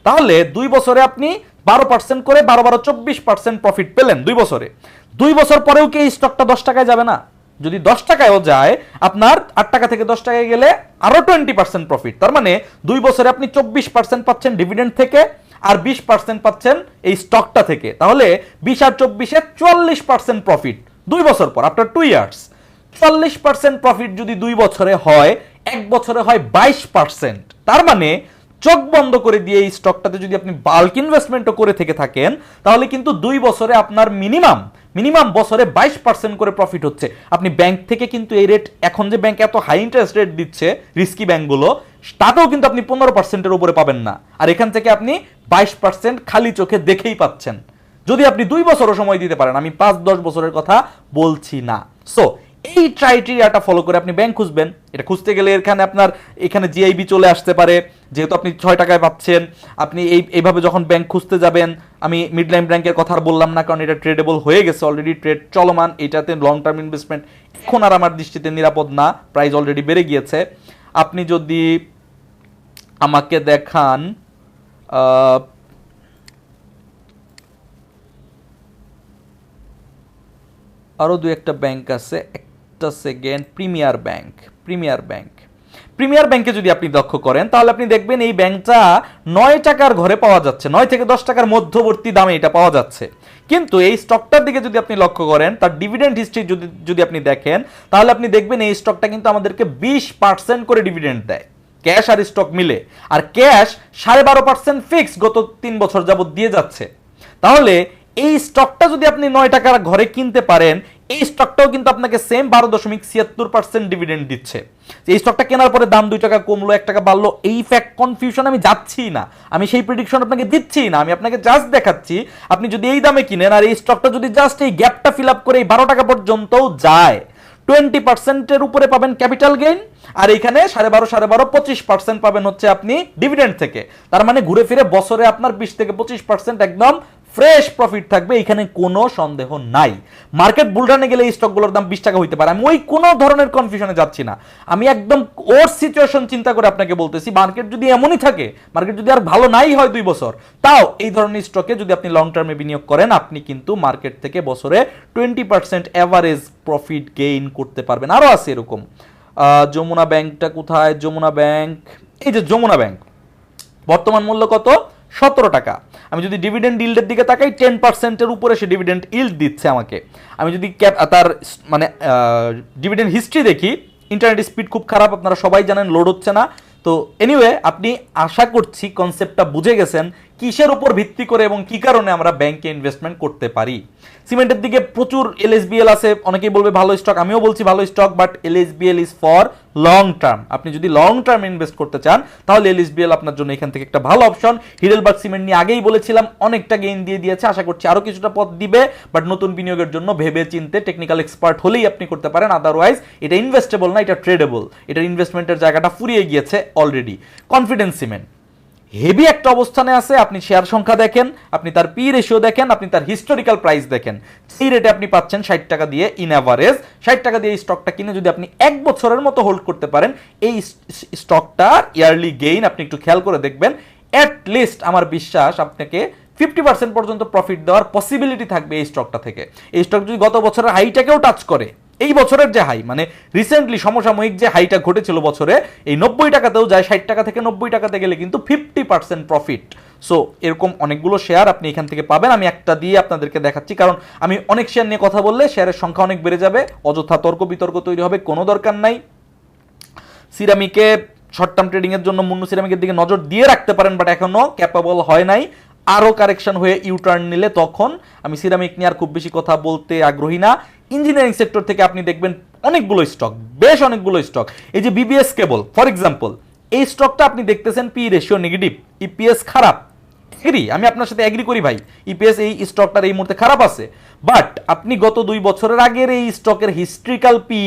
তাহলে 2 বছরে আপনি 12% করে 12-24% প্রফিট পেলেন 2 বছরে। 2 বছর পরেও কি এই স্টকটা 10 টাকায় যাবে না? যদি 10 টাকায়ও যায়, আপনার 8 টাকা থেকে 10 টাকায় গেলে আরো 20% প্রফিট। তার মানে 2 বছরে আপনি 24% পাচ্ছেন ডিভিডেন্ড থেকে, আর 20% পাচ্ছেন এই স্টকটা থেকে। তাহলে 20 আর 24-এ 44% প্রফিট 2 বছর পর, আফটার 2 ইয়ার্স। 44% প্রফিট যদি 2 বছরে হয়, 1 বছরে হয় 22%। তার মানে চোখ বন্ধ করে দিয়ে এই স্টকটাতে যদি আপনি বাল্ক ইনভেস্টমেন্টও করে থেকে থাকেন, তাহলে কিন্তু 2 বছরে আপনার মিনিমাম বছরে 22% করে প্রফিট হচ্ছে। আপনি ব্যাংক থেকে কিন্তু এই রেট, এখন যে ব্যাংক এত হাই ইন্টারেস্ট রেট দিচ্ছে রিস্কি ব্যাংকগুলো, তাতেও কিন্তু আপনি 15%-এর উপরে পাবেন না। আর এখান থেকে আপনি 22% খালি চোখে দেখেই পাচ্ছেন, যদি আপনি 2 বছরও সময় দিতে পারেন। আমি 5-10 বছরের কথা বলছি না। সো এই ক্রাইটেরিয়াটা ফলো করে আপনি ব্যাংক খুঁজবেন। এটা খুঁজতে গেলে এখানে জিআইবি চলে আসতে পারে, যেহেতু আপনি 6 টাকায় পাচ্ছেন। আপনি এইভাবে যখন ব্যাংক খুঁজতে যাবেন, আমি মিডলাইন ব্যাংকের কথা বললাম না, কারণ এটা ট্রেডেবল হয়ে গেছে, অলরেডি ট্রেড চলমান। এটাতে লং টার্ম ইনভেস্টমেন্ট এখন আর আমার দৃষ্টিতে নিরাপদ না, প্রাইস অলরেডি বেড়ে গিয়েছে। আপনি যদি আমাকে দেখান আরো 2-একটা ব্যাংক আছে, একটা সেকেন্ড, প্রিমিয়ার ব্যাংকে যদি আপনি লক্ষ্য করেন, তাহলে আপনি দেখবেন এই ব্যাংকটা 9 টাকার ঘরে পাওয়া যাচ্ছে, 9 থেকে 10 টাকার মধ্যবর্তী দামে এটা পাওয়া যাচ্ছে। কিন্তু এই স্টকটার দিকে যদি আপনি লক্ষ্য করেন, তার ডিভিডেন্ড হিস্ট্রি যদি আপনি দেখেন, তাহলে আপনি দেখবেন এই স্টকটা কিন্তু আমাদেরকে 20% করে ডিভিডেন্ড দেয়, ক্যাশ আর স্টক মিলে। আর ক্যাশ 12.5% ফিক্স গত 3 বছর যাবত দিয়ে যাচ্ছে। তাহলে এই স্টকটা যদি আপনি 9 টাকার ঘরে কিনতে পারেন, এই স্টকটাও কিন্তু আপনাকে সেম 12.76% ডিভিডেন্ড দিচ্ছে। এই স্টকটা কেনার পরে দাম 2 টাকা কমলো, 1 টাকা বাড়লো, এই ফ্যাক্ট কনফিউশন আমি যাচ্ছি না, আমি সেই প্রেডিকশন আপনাকে দিচ্ছি না, আমি আপনাকে জাস্ট দেখাচ্ছি আপনি যদি এই দামে কিনেন আর এই স্টকটা যদি জাস্ট এই গ্যাপটা ফিল আপ করে এই 12 টাকা পর্যন্তও যায়, 20%-এর উপরে পাবেন ক্যাপিটাল গেইন, আর এখানে 12.5 25% পাবেন হচ্ছে আপনি ডিভিডেন্ড থেকে। তার মানে ঘুরে ফিরে বছরে আপনার 20 থেকে 25% একদম ফ্রেশ প্রফিট থাকবে, এখানে কোনো সন্দেহ নাই। মার্কেট বুলরানে গেলে এই স্টকগুলোর দাম 20 টাকা হইতে পারে, আমি ওই কোনো ধরনের কনফিউশনে যাচ্ছি না, আমি একদম ওর সিচুয়েশন চিন্তা করে আপনাকে বলতেছি। মার্কেট যদি এমনই থাকে, মার্কেট যদি আর ভালো নাই হয় 2 বছর, তাও এই ধরনের স্টকে যদি আপনি লং টার্মে বিনিয়োগ করেন, আপনি কিন্তু মার্কেট থেকে বছরে 20% এভারেজ প্রফিট গেইন করতে পারবেন। আরও আছে এরকম, যমুনা ব্যাংকটা কোথায়, যমুনা ব্যাংক, এই যে যমুনা ব্যাংক বর্তমান মূল্য কত, 17 টাকা। আমি যদি ডিভিডেন্ড ইল্ডের দিকে তাকাই, 10%-এর উপরে সে ডিভিডেন্ড ইল্ড দিচ্ছে আমাকে। আমি যদি তার মানে ডিভিডেন্ড হিস্ট্রি দেখি, ইন্টারনেট স্পিড খুব খারাপ, আপনারা সবাই জানেন, লোড হচ্ছে না। তো এনিওয়ে, আপনি আশা করছি কনসেপ্টটা বুঝে গেছেন কিসের উপর ভিত্তি করে এবং কি কারণে আমরা ব্যাংকে ইনভেস্টমেন্ট করতে পারি। সিমেন্টের দিকে প্রচুর এলএসবিএল আছে, অনেকেই বলবে ভালো স্টক, আমিও বলছি ভালো stock, but LSBL is for long term. আপনি যদি লং টার্ম ইনভেস্ট করতে চান তাহলে এলএসবিএল আপনার জন্য এখান থেকে একটা ভালো অপশন। হিডেলবার্গ সিমেন্ট নিয়ে আগেই বলেছিলাম, অনেকটা গেইন দিয়ে দিয়েছে, আশা করছি আরো কিছুটা পথ দিবে, বাট নতুন বিনিয়োগের জন্য ভেবে চিন্তে টেকনিক্যাল এক্সপার্ট হলেই আপনি করতে পারেন, আদারওয়াইজ এটা ইনভেস্টেবল না, এটা ট্রেডেবল, এটার ইনভেস্টমেন্টের জায়গাটা ফুরিয়ে গিয়েছে অলরেডি। কনফিডেন্স সিমেন্ট হেভি একটা অবস্থানে আছে, আপনি শেয়ার সংখ্যা দেখেন, আপনি তার পি রেশিও দেখেন, আপনি তার হিস্টোরিক্যাল প্রাইস দেখেন, সেই রেটে আপনি পাচ্ছেন 60 টাকা দিয়ে ইন অ্যাভারেজ। 60 টাকা দিয়ে এই স্টকটা কিনে যদি আপনি 1 বছরের মতো হোল্ড করতে পারেন, এই স্টকটার ইয়ারলি গেইন আপনি একটু খেয়াল করে দেখবেন, অ্যাট লিস্ট আমার বিশ্বাস আপনাকে 50% পর্যন্ত প্রফিট দেওয়ার পসিবিলিটি থাকবে এই স্টকটা থেকে। এই স্টক যদি গত বছরের হাইটাকেও টাচ করে, এই বছরের যে হাই মানে রিসেন্টলি সমসাময়িক যে হাইটা ঘটেছিল বছরে, এই 90 টাকাতেও যায়, 60 টাকা থেকে 90 টাকাতে গেলে কিন্তু 50% প্রফিট। সো এরকম অনেকগুলো শেয়ার আপনি এখান থেকে পাবেন। আমি একটা দিয়ে আপনাদেরকে দেখাচ্ছি, কারণ আমি অনেক শেয়ার নিয়ে কথা বললে শেয়ারের সংখ্যা অনেক বেড়ে যাবে, অযথা তর্ক বিতর্ক তৈরি হবে, কোনো দরকার নাই। সিরামিকে শর্ট টার্ম ট্রেডিং এর জন্য মুন্নু সিরামিকের দিকে নজর দিয়ে রাখতে পারেন, বাট এখনো ক্যাপাবল হয় নাই। আরও কারেকশন হয়ে ইউটার্ন নিলে তখন আমি সিরামিক নিয়ে আর খুব বেশি কথা বলতে আগ্রহী না। ইঞ্জিনিয়ারিং সেক্টর থেকে আপনি দেখবেন অনেকগুলো স্টক, বেশ অনেকগুলো স্টক, এই যে বিবিএস কেবল ফর এক্সাম্পল, এই স্টকটা আপনি দেখতেছেন পি রেশিও নেগেটিভ, ইপিএস খারাপ, এগ্রি, আমি আপনার সাথে এগ্রি করি ভাই, ইপিএস এই স্টকটার এই মুহূর্তে খারাপ আছে, বাট আপনি গত 2 বছরের আগের এই স্টকের হিস্ট্রিক্যাল পি,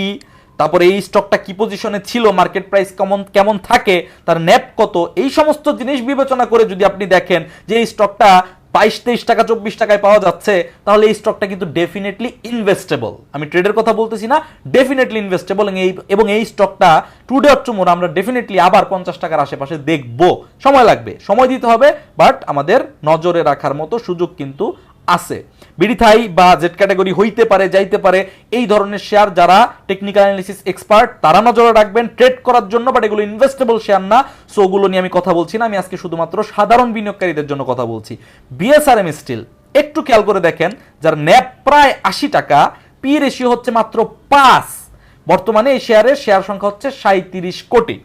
তারপরে এই স্টকটা কি পজিশনে ছিল, মার্কেট প্রাইস কেমন থাকে, তার ন্যাপ কত, এই সমস্ত জিনিস বিবেচনা করে যদি আপনি দেখেন যে এই স্টকটা 22-23 টাকা 24 টাকায় পাওয়া যাচ্ছে, তাহলে এই স্টকটা কিন্তু ডেফিনেটলি ইনভেস্টেবল। আমি ট্রেডের কথা বলতেছি না, ডেফিনেটলি ইনভেস্টেবল। এবং এই স্টকটা টুডে অর টুমোরো আমরা ডেফিনেটলি আবার 50 টাকার আশেপাশে দেখব, সময় লাগবে, সময় দিতে হবে, বাট আমাদের নজরে রাখার মতো সুযোগ কিন্তু আছে। বিডিথাই বা জেড ক্যাটাগরি হইতে পারে, যাইতে পারে, এই ধরনের শেয়ার যারা টেকনিক্যাল অ্যানালিসিস এক্সপার্ট তারা নজরে রাখবেন ট্রেড করার জন্য, বাট এগুলো ইনভেস্টেবল শেয়ার না। সো ওগুলো নিয়ে আমি কথা বলছি না, আমি আজকে শুধুমাত্র সাধারণ বিনিয়োগকারীদের জন্য কথা বলছি। বিএসআরএম স্টিল একটু খেয়াল করে দেখেন, যার ন্যাপ প্রায় 80 টাকা, পি রেশিও হচ্ছে মাত্র 5, বর্তমানে এই শেয়ারের শেয়ার সংখ্যা হচ্ছে 37 কোটি।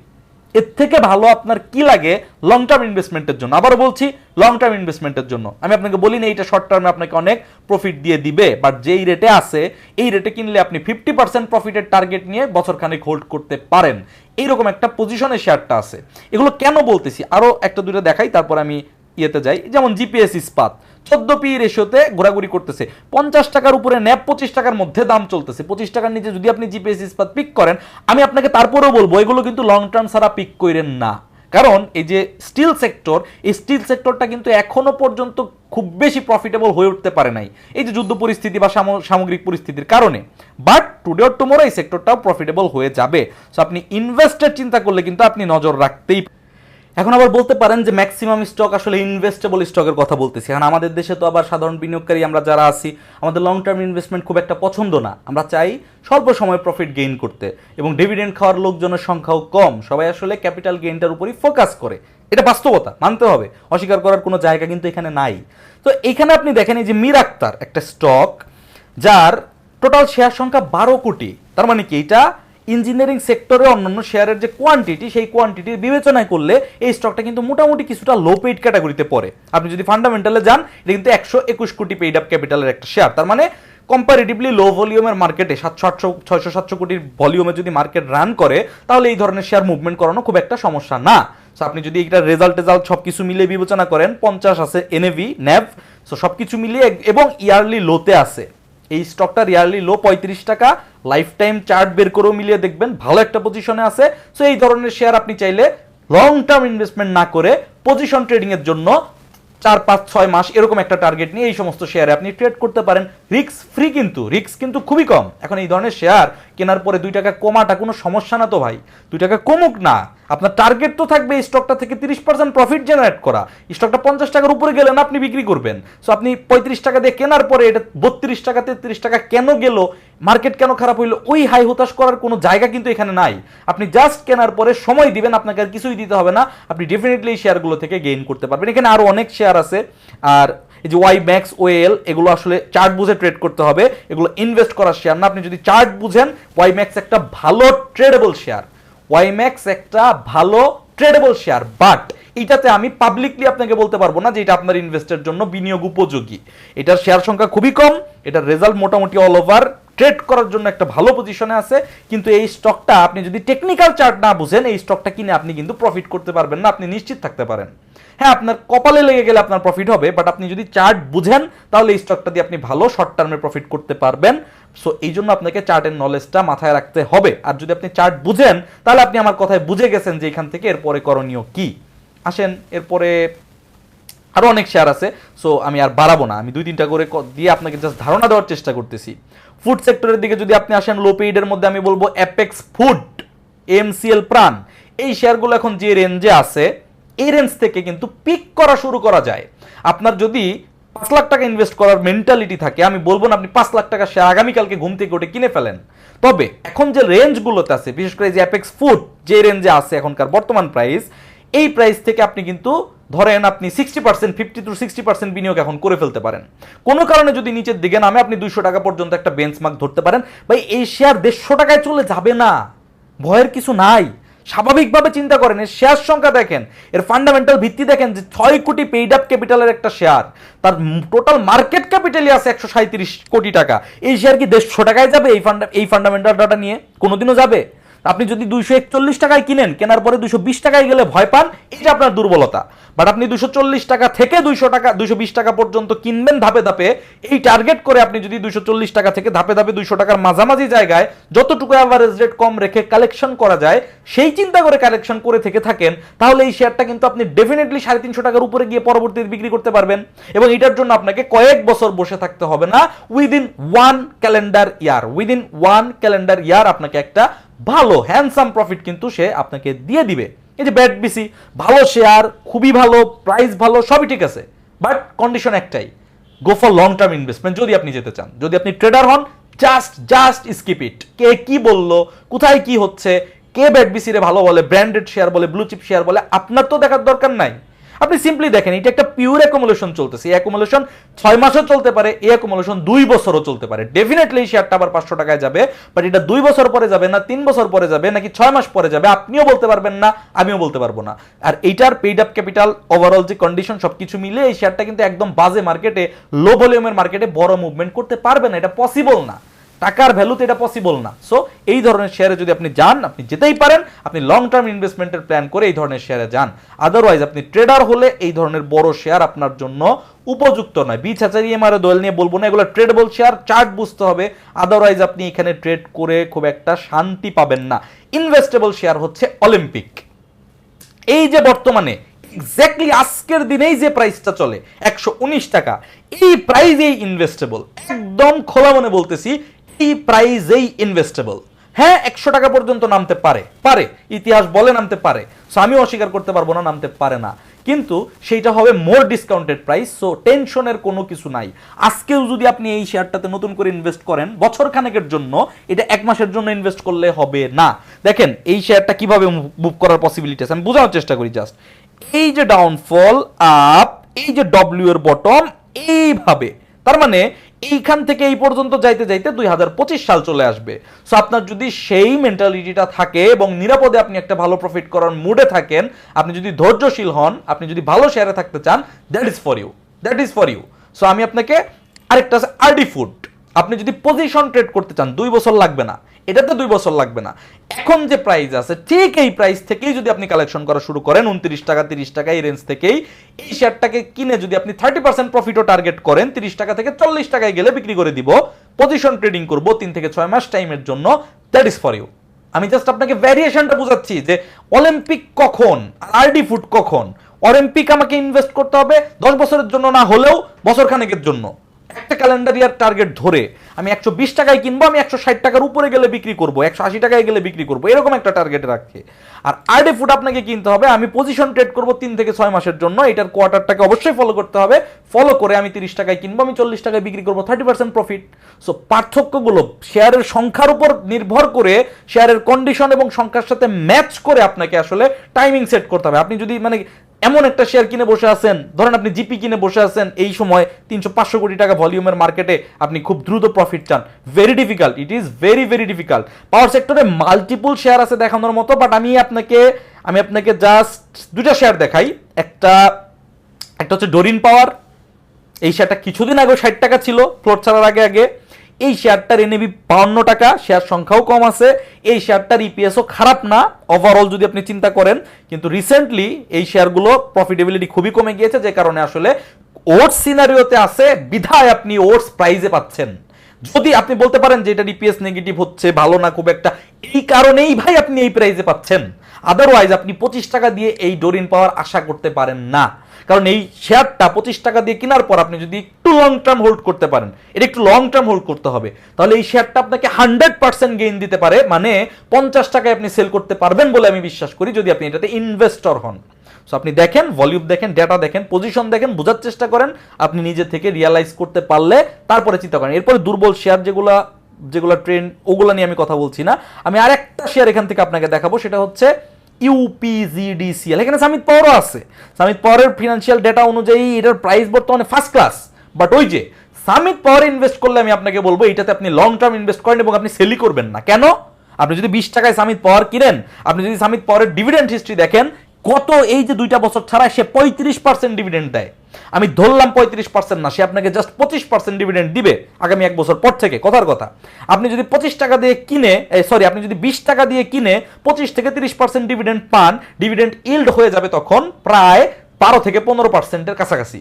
এর থেকে ভালো আপনার কি লাগে লং টার্ম ইনভেস্টমেন্টের জন্য? আবারও বলছি, লং টার্ম ইনভেস্টমেন্টের জন্য। আমি আপনাকে বলি না এইটা শর্ট টার্মে আপনাকে অনেক প্রফিট দিয়ে দিবে, বাট যেই রেটে আছে এই রেটে কিনলে আপনি 50% প্রফিটের টার্গেট নিয়ে বছরখানেক হোল্ড করতে পারেন, এইরকম একটা পজিশনে শেয়ারটা আছে। এগুলো কেন বলতেছি, আরো একটা দুটো দেখাই, তারপর আমি ইয়েতে যাই। যেমন জিপিএস ইস্পাত 14 পি রেশিওতে ঘোরাঘুরি করতেছে, 50 টাকার উপরে ন্যাপ 25 টাকার মধ্যে দাম চলতেছে, 25 টাকার নিচে যদি আপনি জিপিএস ইস্পাত পিক করেন, আমি আপনাকে তারপরেও বলবো এগুলো কিন্তু লং টার্ম ছাড়া পিক করেন না। কারণ এই যে স্টিল সেক্টর, এই স্টিল সেক্টরটা কিন্তু এখনো পর্যন্ত খুব বেশি প্রফিটেবল হয়ে উঠতে পারে নাই, এই যে যুদ্ধ পরিস্থিতি বা সামগ্রিক পরিস্থিতির কারণে, বাট টুডে অর টুমোরো এই সেক্টরটাও প্রফিটেবল হয়ে যাবে। সো আপনি ইনভেস্টের চিন্তা করলে কিন্তু আপনি নজর রাখতেই। এখন আবার বলতে পারেন যে ম্যাক্সিমাম স্টক আসলে ইনভেস্টেবল স্টকের কথা বলতেছি, কারণ আমাদের দেশে তো আবার সাধারণ বিনিয়োগকারী আমরা যারা আছি, আমাদের লং টার্ম ইনভেস্টমেন্ট খুব একটা পছন্দ না, আমরা চাই স্বল্প সময় প্রফিট গেইন করতে, এবং ডিভিডেন্ড খাওয়ার লোকজনের সংখ্যাও কম, সবাই আসলে ক্যাপিটাল গেইনটার উপরই ফোকাস করে, এটা বাস্তবতা মানতে হবে, অস্বীকার করার কোনো জায়গা কিন্তু এখানে নাই। তো এখানে আপনি দেখেন এই যে মীর আক্তার একটা স্টক, যার টোটাল শেয়ার সংখ্যা 12 কোটি, তার মানে কি এটা ইঞ্জিনিয়ারিং সেক্টরে অন্যান্য শেয়ারের যে কোয়ান্টিটি, সেই কোয়ান্টিটির বিবেচনায় করলে এই স্টকটা কিন্তু মোটামুটি কিছুটা লো পেইড ক্যাটাগরিতে পড়ে। আপনি যদি ফান্ডামেন্টালে যান, এটা কিন্তু 121 কোটি পেইড আপ ক্যাপিটালের একটা শেয়ার, তার মানে কম্পারেটিভলি লো ভলিউমের মার্কেটে 600 কোটির ভলিউমে যদি মার্কেট রান করে তাহলে এই ধরনের শেয়ার মুভমেন্ট করানো খুব একটা সমস্যা না। সো আপনি যদি এটা রেজাল্ট সব কিছু মিলিয়ে বিবেচনা করেন, 50 আছে এনএভি ন্যাভ, সো সব কিছু মিলিয়ে এবং ইয়ারলি লোতে আছে এই স্টকটার ইয়ারলি লো 35 টাকা, লাইফ টাইম চার্ট বের করেও মিলিয়ে দেখবেন ভালো একটা পজিশনে আছে। সো এই ধরনের শেয়ার আপনি চাইলে লং টার্ম ইনভেস্টমেন্ট না করে পজিশন ট্রেডিং এর জন্য 4-5-6 মাস এরকম একটা টার্গেট নিয়ে এই সমস্ত শেয়ারে আপনি ট্রেড করতে পারেন। রিস্ক ফ্রি, কিন্তু রিস্ক কিন্তু খুবই কম। এখন এই ধরনের শেয়ার কেনার পরে 2 টাকা কমাটা কোনো সমস্যা না তো ভাই, 2 টাকা কমুক না, আপনার টার্গেট তো থাকবে এই স্টকটা থেকে 30% প্রফিট জেনারেট করা। স্টকটা 50 টাকার উপরে গেলে না আপনি বিক্রি করবেন। সো আপনি 35 টাকা দিয়ে কেনার পরে এটা 32 টাকা 33 টাকা কেন গেল, মার্কেট কেন খারাপ হইলো, ওই হাই হতাশ করার কোনো জায়গা কিন্তু এখানে নাই। আপনি জাস্ট কেনার পরে সময় দিবেন, আপনাকে আর কিছুই দিতে হবে না, আপনি ডেফিনেটলি এই শেয়ারগুলো থেকে গেইন করতে পারবেন। এখানে আরো অনেক শেয়ার আছে, আর এই যে ওয়াই ম্যাক্স ওএল এগুলো আসলে চার্ট বুঝে ট্রেড করতে হবে, এগুলো ইনভেস্ট করার শেয়ার না। আপনি যদি চার্ট বুঝেন, ওয়াই ম্যাক্স একটা ভালো ট্রেডেবল শেয়ার, ওয়াইম্যাক্স একটা ভালো ট্রেডেবল শেয়ার, বাট এটাতে আমি পাবলিকলি আপনাকে বলতে পারবো না যে এটা আপনার ইনভেস্টের জন্য বিনিয়োগ উপযোগী। এটার শেয়ার সংখ্যা খুবই কম, এটার রেজাল্ট মোটামুটি অল ওভার ট্রেড করার জন্য একটা ভালো পজিশনে আছে, কিন্তু এই স্টকটা আপনি যদি টেকনিক্যাল চার্ট না বুঝেন, এই স্টকটা কিনে আপনি কিন্তু প্রফিট করতে পারবেন না, আপনি নিশ্চিত থাকতে পারেন। হ্যাঁ, আপনার কপালে লেগে গেলে আপনার প্রফিট হবে, বাট আপনি যদি চার্ট বুঝেন তাহলে এই স্টকটা দিয়ে আপনি ভালো শর্ট টার্মে প্রফিট করতে পারবেন। সো এই জন্য আপনাকে চার্টের নলেজটা মাথায় রাখতে হবে। আর যদি আপনি চার্ট বুঝেন তাহলে আপনি আমার কথায় বুঝে গেছেন যে এখান থেকে এরপরে করণীয় কি। আসেন এরপরে আরো অনেক শেয়ার আছে, সো আমি আর বাড়াবো না, আমি 2-3টা করে দিয়ে আপনাকে জাস্ট ধারণা দেওয়ার চেষ্টা করতেছি। ফুড সেক্টরের দিকে যদি আপনি আসেন, লো পেইডের মধ্যে আমি বলবো অ্যাপেক্স ফুড, এমসিএল প্রাণ, এই শেয়ারগুলো এখন যে রেঞ্জে আছে এই রেঞ্জ থেকে কিন্তু পিক করা শুরু করা যায়। আপনার যদি 5 লাখ টাকা ইনভেস্ট করার মেন্টালিটি থাকে, আমি বলবো না আপনি 5 লাখ টাকা শেয়ার আগামীকালকে ঘুম থেকে উঠে কিনে ফেলেন, তবে এখন যে রেঞ্জগুলোতে আছে, বিশেষ করে যে অ্যাপেক্স ফুড যে রেঞ্জে আছে এখনকার বর্তমান প্রাইস, এই প্রাইস থেকে আপনি কিন্তু ধরেন আপনি 60%, 50-60% বিনিয়োগ এখন করে ফেলতে পারেন। কোনো কারণে যদি নিচের দিকে নামে আপনি 200 টাকা পর্যন্ত একটা বেঞ্চমার্ক ধরতে পারেন। ভাই এই শেয়ার 150 টাকায় চলে যাবে না, ভয়ের কিছু নাই। স্বাভাবিকভাবে চিন্তা করেন, এর শেয়ার সংখ্যা দেখেন, এর ফান্ডামেন্টাল ভিত্তি দেখেন যে 6 কোটি পেইড আপ ক্যাপিটালের একটা শেয়ার, তার টোটাল মার্কেট ক্যাপিটালই আছে 137 কোটি টাকা। এই শেয়ার কি 150 টাকায় যাবে? এই ফান্ডামেন্টাল ডাটা নিয়ে কোনোদিনও যাবে? আপনি যদি 241 টাকায় কিনেন, কেনার পরে 220 টাকায় গেলে ভয় পান, এটা আপনার দুর্বলতা। বাট আপনি 240 টাকা থেকে 220 টাকা পর্যন্ত কিনবেন ধাপে ধাপে, এই টার্গেট করে আপনি যদি 240 টাকা থেকে ধাপে ধাপে 200 টাকার মাঝামাঝি জায়গায় যতটুকু অ্যাভারেজ রেট কম রেখে কালেকশন করা যায় সেই চিন্তা করে কালেকশন করে থেকে থাকেন, তাহলে এই শেয়ারটা কিন্তু আপনি ডেফিনেটলি 350 টাকার উপরে গিয়ে পরবর্তীতে বিক্রি করতে পারবেন। এবং এটার জন্য আপনাকে কয়েক বছর বসে থাকতে হবে না, উইদিন 1 ক্যালেন্ডার ইয়ার আপনাকে একটা ভালো হ্যান্ডসাম প্রফিট কিন্তু সে আপনাকে দিয়ে দিবে। এই যে ব্যাট বিসি ভালো শেয়ার, খুবই ভালো, প্রাইস ভালো, সবই ঠিক আছে, বাট কন্ডিশন একটাই, go for long term investment. যদি আপনি যেতে চান, যদি আপনি ট্রেডার হন, জাস্ট স্কিপ ইট। কে কি বললো, কোথায় কি হচ্ছে, কে ব্যাট বিসি রে ভালো বলে, ব্র্যান্ডেড শেয়ার বলে, ব্লু চিপ শেয়ার বলে, আপনার তো দেখার দরকার নাই। আপনি সিম্পলি দেখেন, এটা একটা পিওর অ্যাকুমুলেশন চলতেছে। এই অ্যাকুমুলেশন 6 মাসও চলতে পারে, এই অ্যাকুমুলেশন 2 বছরও চলতে পারে। ডেফিনেটলি এই শেয়ারটা আবার 500 টাকায় যাবে, বাট এটা 2 বছর পরে যাবে না 3 বছর পরে যাবে নাকি 6 মাস পরে যাবে, আপনিও বলতে পারবেন না, আমিও বলতে পারবো না। আর এইটার পেইড আপ ক্যাপিটাল, ওভারঅল যে কন্ডিশন, সবকিছু মিলে এই শেয়ারটা কিন্তু একদম বাজে মার্কেটে, লো ভলিউমের মার্কেটে বড় মুভমেন্ট করতে পারবে না, এটা পসিবল না, টাকার ভ্যালুতে এটা পসিবল না। সো এই ধরনের শেয়ারে যদি আপনি যান, আপনি যেতেই পারেন, আপনি লং টার্ম ইনভেস্টমেন্টের প্ল্যান করে এই ধরনের শেয়ারে যান। আদারওয়াইজ আপনি ট্রেডার হলে এই ধরনের বড় শেয়ার আপনার জন্য উপযুক্ত নয়। বিছাচারি এমআরএ দোয়েল নিয়ে বলবো না, এগুলো ট্রেডেবল শেয়ার, চার্ট বুঝতে হবে, আদারওয়াইজ আপনি এখানে ট্রেড করে খুব একটা শান্তি পাবেন না। ইনভেস্টেবল শেয়ার হচ্ছে অলিম্পিক। এই যে বর্তমানে এক্স্যাক্টলি আজকের দিনেই যে প্রাইসটা চলে 119 টাকা, এই প্রাইজেই ইনভেস্টেবল, একদম খোলা মনে বলতেছি, এই প্রাইজেই ইনভেস্টেবল। হ্যাঁ, 100 টাকা পর্যন্ত নামতে পারে, ইতিহাস বলে নামতে পারে, সো আমি অস্বীকার করতে পারবো না নামতে পারে না, কিন্তু সেইটা হবে মোর ডিসকাউন্টেড প্রাইস। সো টেনশনের কোনো কিছু নাই। আজকেও যদি আপনি এই শেয়ারটাতে নতুন করে ইনভেস্ট করেন বছর খানেকের জন্য, এটা 1 মাসের জন্য ইনভেস্ট করলে হবে না। দেখেন এই শেয়ারটা কিভাবে মুভ করার পসিবিলিটি আছে, আমি বোঝানোর চেষ্টা করি জাস্ট। এই যে ডাউনফল আপ, এই যে ডব্লিউ এর বটম, এইভাবে, তার মানে এইখান থেকে এই পর্যন্ত যাইতে যাইতে 2025 সাল চলে আসবে। সো আপনার যদি সেই মেন্টালিটিটা থাকে এবং নিরাপদে আপনি একটা ভালো প্রফিট করার মুডে থাকেন, আপনি যদি ধৈর্যশীল হন, আপনি যদি ভালো শেয়ারে থাকতে চান, that is for you. So আমি আপনাকে আরেকটা আছে আরডি ফুড। আপনি যদি পজিশন ট্রেড করতে চান 2 বছর লাগবে না, এটাতে 2 বছর লাগবে না। এখন যে প্রাইস আছে ঠিক এই প্রাইস থেকেই যদি আপনি কালেকশন করা শুরু করেন 29 টাকা 30 টাকা এই রেঞ্জ থেকেই, এই শেয়ারটাকে কিনে যদি আপনি 30% প্রফিটও টার্গেট করেন 30 টাকা থেকে 40 টাকায় গেলে বিক্রি করে দিব, পজিশন ট্রেডিং করব 3 থেকে 6 মাস টাইমের জন্য, দ্যাট ইজ ফর ইউ। আমি জাস্ট আপনাকে ভ্যারিয়েশনটা বোঝাচ্ছি যে অলিম্পিক কখন, আরডি ফুড কখন। অলিম্পিক আমাকে ইনভেস্ট করতে হবে 10 বছরের জন্য না হলেও বছর খানেকের জন্য, একটা ক্যালেন্ডার ইয়ার টার্গেট ধরে আমি 120 টাকায় কিনবো, আমি 160 টাকার উপরে গেলে বিক্রি করব, 180 টাকায় গেলে বিক্রি করব, এরকম একটা টার্গেট রাখে। আর আরডি ফুড আপনাকে কিনতে হবে আমি পজিশন ট্রেড করব 3 থেকে 6 মাসের জন্য, এটার কোয়ার্টারটাকে অবশ্যই ফলো করতে হবে, ফলো করে আমি 30 টাকায় কিনবো, আমি 40 টাকায় বিক্রি করব, 30% প্রফিট। সো পার্থক্যগুলো শেয়ারের সংখ্যার উপর নির্ভর করে, শেয়ারের কন্ডিশন এবং সংখ্যার সাথে ম্যাচ করে আপনাকে আসলে টাইমিং সেট করতে হবে। আপনি যদি মানে এমন একটা শেয়ার কিনে বসে আছেন, ধরেন আপনি জিপি কিনে বসে আছেন এই সময় 300-500 কোটি টাকা ভলিউমের মার্কেটে, আপনি খুব দ্রুত প্রফিট চান, very difficult, it is very very difficult. Power সেক্টরে মাল্টিপল শেয়ার আছে দেখানোর মতো, বাট আমি আপনাকে জাস্ট দুটা শেয়ার দেখাই। একটা হচ্ছে ডোরিন পাওয়ার, এই শেয়ারটা কিছুদিন আগে 60 টাকা ছিল ফ্লোট ছাড়ার আগে আগে, এই শেয়ারটার এনএভি 52 টাকা, শেয়ার সংখ্যাও কম আছে, এই শেয়ারটার ইপিএসও খারাপ না ওভারঅল যদি আপনি চিন্তা করেন, কিন্তু রিসেন্টলি এই শেয়ারগুলো প্রফিটেবিলিটি খুবই কমে গিয়েছে, যে কারণে আসলে ওটস সিনারিওতে আছে বিধায় আপনি ওটস প্রাইজে পাচ্ছেন। যদি আপনি বলতে পারেন যে এটা ইপিএস নেগেটিভ হচ্ছে, ভালো না খুব একটা, এই কারণেই ভাই আপনি এই প্রাইজে পাচ্ছেন, আদারওয়াইজ আপনি 25 টাকা দিয়ে এই ডোরিন পাওয়ার আশা করতে পারেন না। কারণ এই শেয়ারটা 25 টাকা দিয়ে কেনার পর আপনি যদি একটু লং টার্ম হোল্ড করতে পারেন, এটা একটু লং টার্ম হোল্ড করতে হবে, তাহলে এই শেয়ারটা আপনাকে 100% গেইন দিতে পারে, মানে 50 টাকায় আপনি সেল করতে পারবেন বলে আমি বিশ্বাস করি, যদি আপনি এটাতে ইনভেস্টর হন। সো আপনি দেখেন, ভলিউম দেখেন, ডেটা দেখেন, পজিশন দেখেন, বোঝার চেষ্টা করেন, আপনি নিজে থেকে রিয়ালাইজ করতে পারলে তারপরে চিন্তা করেন। এরপরে দুর্বল শেয়ার যেগুলো ট্রেন্ড, ওগুলো নিয়ে আমি কথা বলছি না। আমি আরেকটা শেয়ার এখান থেকে আপনাকে দেখাবো, সেটা হচ্ছে ইউপিজিডিসিএল। এখানে সামিত পাওয়ারও আছে, সামিত পাওয়ারের ফিনান্সিয়াল ডেটা অনুযায়ী এটার প্রাইস বর্তমানে ফার্স্ট ক্লাস, বাট ওই যে সামিত পাওয়ারে ইনভেস্ট করলে আমি আপনাকে বলবো এটাতে আপনি লং টার্ম ইনভেস্ট করেন এবং আপনি সেলই করবেন না। কেন? আপনি যদি 20 টাকায় সামিত পাওয়ার কিনেন, আপনি যদি সামিত পাওয়ারের ডিভিডেন্ড হিস্ট্রি দেখেন, কত এই যে 2টা বছর ছাড়া সে 35% ডিভিডেন্ড দেয়। আমি ধরলাম 35% না, সে আপনাকে জাস্ট 25% ডিভিডেন্ড দিবে আগামী 1 বছর পর থেকে, কথার কথা। আপনি যদি 25 টাকা দিয়ে কিনে, আপনি যদি 20 টাকা দিয়ে কিনে 25 থেকে 30% ডিভিডেন্ড পান, ডিভিডেন্ড ইল্ড হয়ে যাবে তখন প্রায় 12 থেকে 15%-এর কাছাকাছি।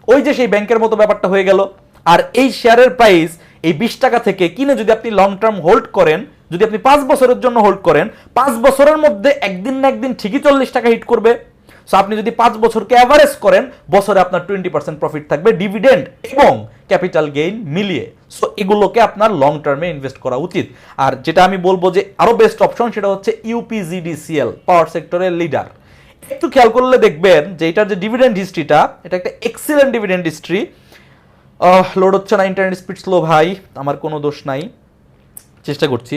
ওই যে সেই ব্যাংকের মতো ব্যাপারটা হয়ে গেল। আর এই শেয়ারের প্রাইস এই 20 টাকা থেকে কিনে যদি আপনি লং টার্ম হোল্ড করেন, যদি আপনি 5 বছরের জন্য হোল্ড করেন, 5 বছরের মধ্যে একদিন না একদিন ঠিকই 40 টাকা হিট করবে। সো আপনি যদি 5 বছরকে অ্যাভারেজ করেন, বছরে আপনার 20% প্রফিট থাকবে, ডিভিডেন্ড এবং ক্যাপিটাল গেইন মিলিয়ে। সো এগুলোকে আপনার লং টার্মে ইনভেস্ট করা উচিত। আর যেটা আমি বলবো যে আরো বেস্ট অপশন, সেটা হচ্ছে ইউপিজিডিসিএল, পাওয়ার সেক্টরের লিডার। একটু খেয়াল করলে দেখবেন যে এটার যে ডিভিডেন্ড হিস্ট্রিটা, এটা একটা এক্সিলেন্ট ডিভিডেন্ড হিস্ট্রি। লোড হচ্ছে না, ইন্টারনেট স্পিড স্লো ভাই, আমার কোনো দোষ নাই, চেষ্টা করছি।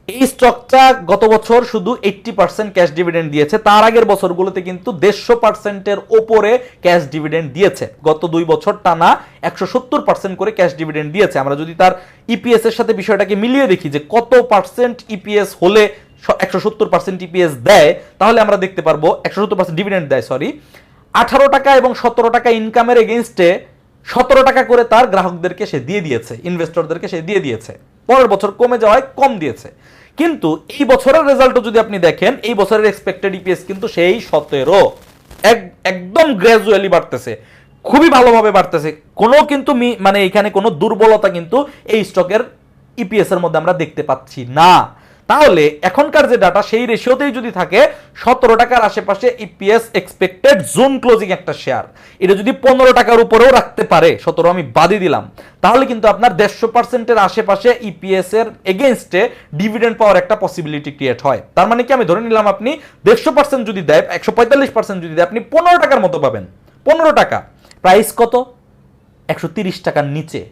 এই স্টকটা গত বছর শুধু 80% ক্যাশ ডিভিডেন্ড দিয়েছে, তার আগের বছরগুলোতে কিন্তু 150%-এর ওপরে ক্যাশ ডিভিডেন্ড দিয়েছে। গত 2 বছর টানা 170% করে ক্যাশ ডিভিডেন্ড দিয়েছে। আমরা যদি তার ইপিএস এর সাথে বিষয়টাকে মিলিয়ে দেখি যে কত পার্সেন্ট ইপিএস হলে 170% ইপিএস দেয়, তাহলে আমরা দেখতে পারবো 170% ডিভিডেন্ড দেয়, 18 টাকা এবং 17 টাকা ইনকামের এগেইনস্টে 17 টাকা করে তার গ্রাহকদেরকে সে দিয়ে দিয়েছে, ইনভেস্টরদেরকে সে দিয়ে দিয়েছে। পরের বছর কমে যাওয়ায় কম দিয়েছে, কিন্তু এই বছরের রেজাল্টও যদি আপনি দেখেন, এই বছরের এক্সপেক্টেড ইপিএস কিন্তু সেই 17, একদম গ্র্যাজুয়ালি বাড়তেছে, খুবই ভালোভাবে বাড়তেছে। কোনো কিন্তু মানে এখানে কোনো দুর্বলতা কিন্তু এই স্টকের ইপিএস এর মধ্যে আমরা দেখতে পাচ্ছি না। তাহলে এখনকার যে ডাটা সেই রেশিওতেই যদি থাকে, 17 টাকার আশেপাশে ইপিএস এক্সপেক্টেড জোন ক্লোজিং একটা শেয়ার, এটা যদি 15 টাকার উপরেও রাখতে পারে, 17 আমি বাদই দিলাম, তাহলে কিন্তু আপনার 150%-এর আশেপাশে ইপিএস এর এগেইনস্টে ডিভিডেন্ড পাওয়ার একটা পসিবিলিটি ক্রিয়েট হয়। তার মানে কি, আমি ধরে নিলাম আপনি 150% যদি দেয়, 145% যদি দেয়, আপনি 15 টাকার মতো পাবেন। 15 টাকা প্রাইস কত? 130 টাকার নিচে।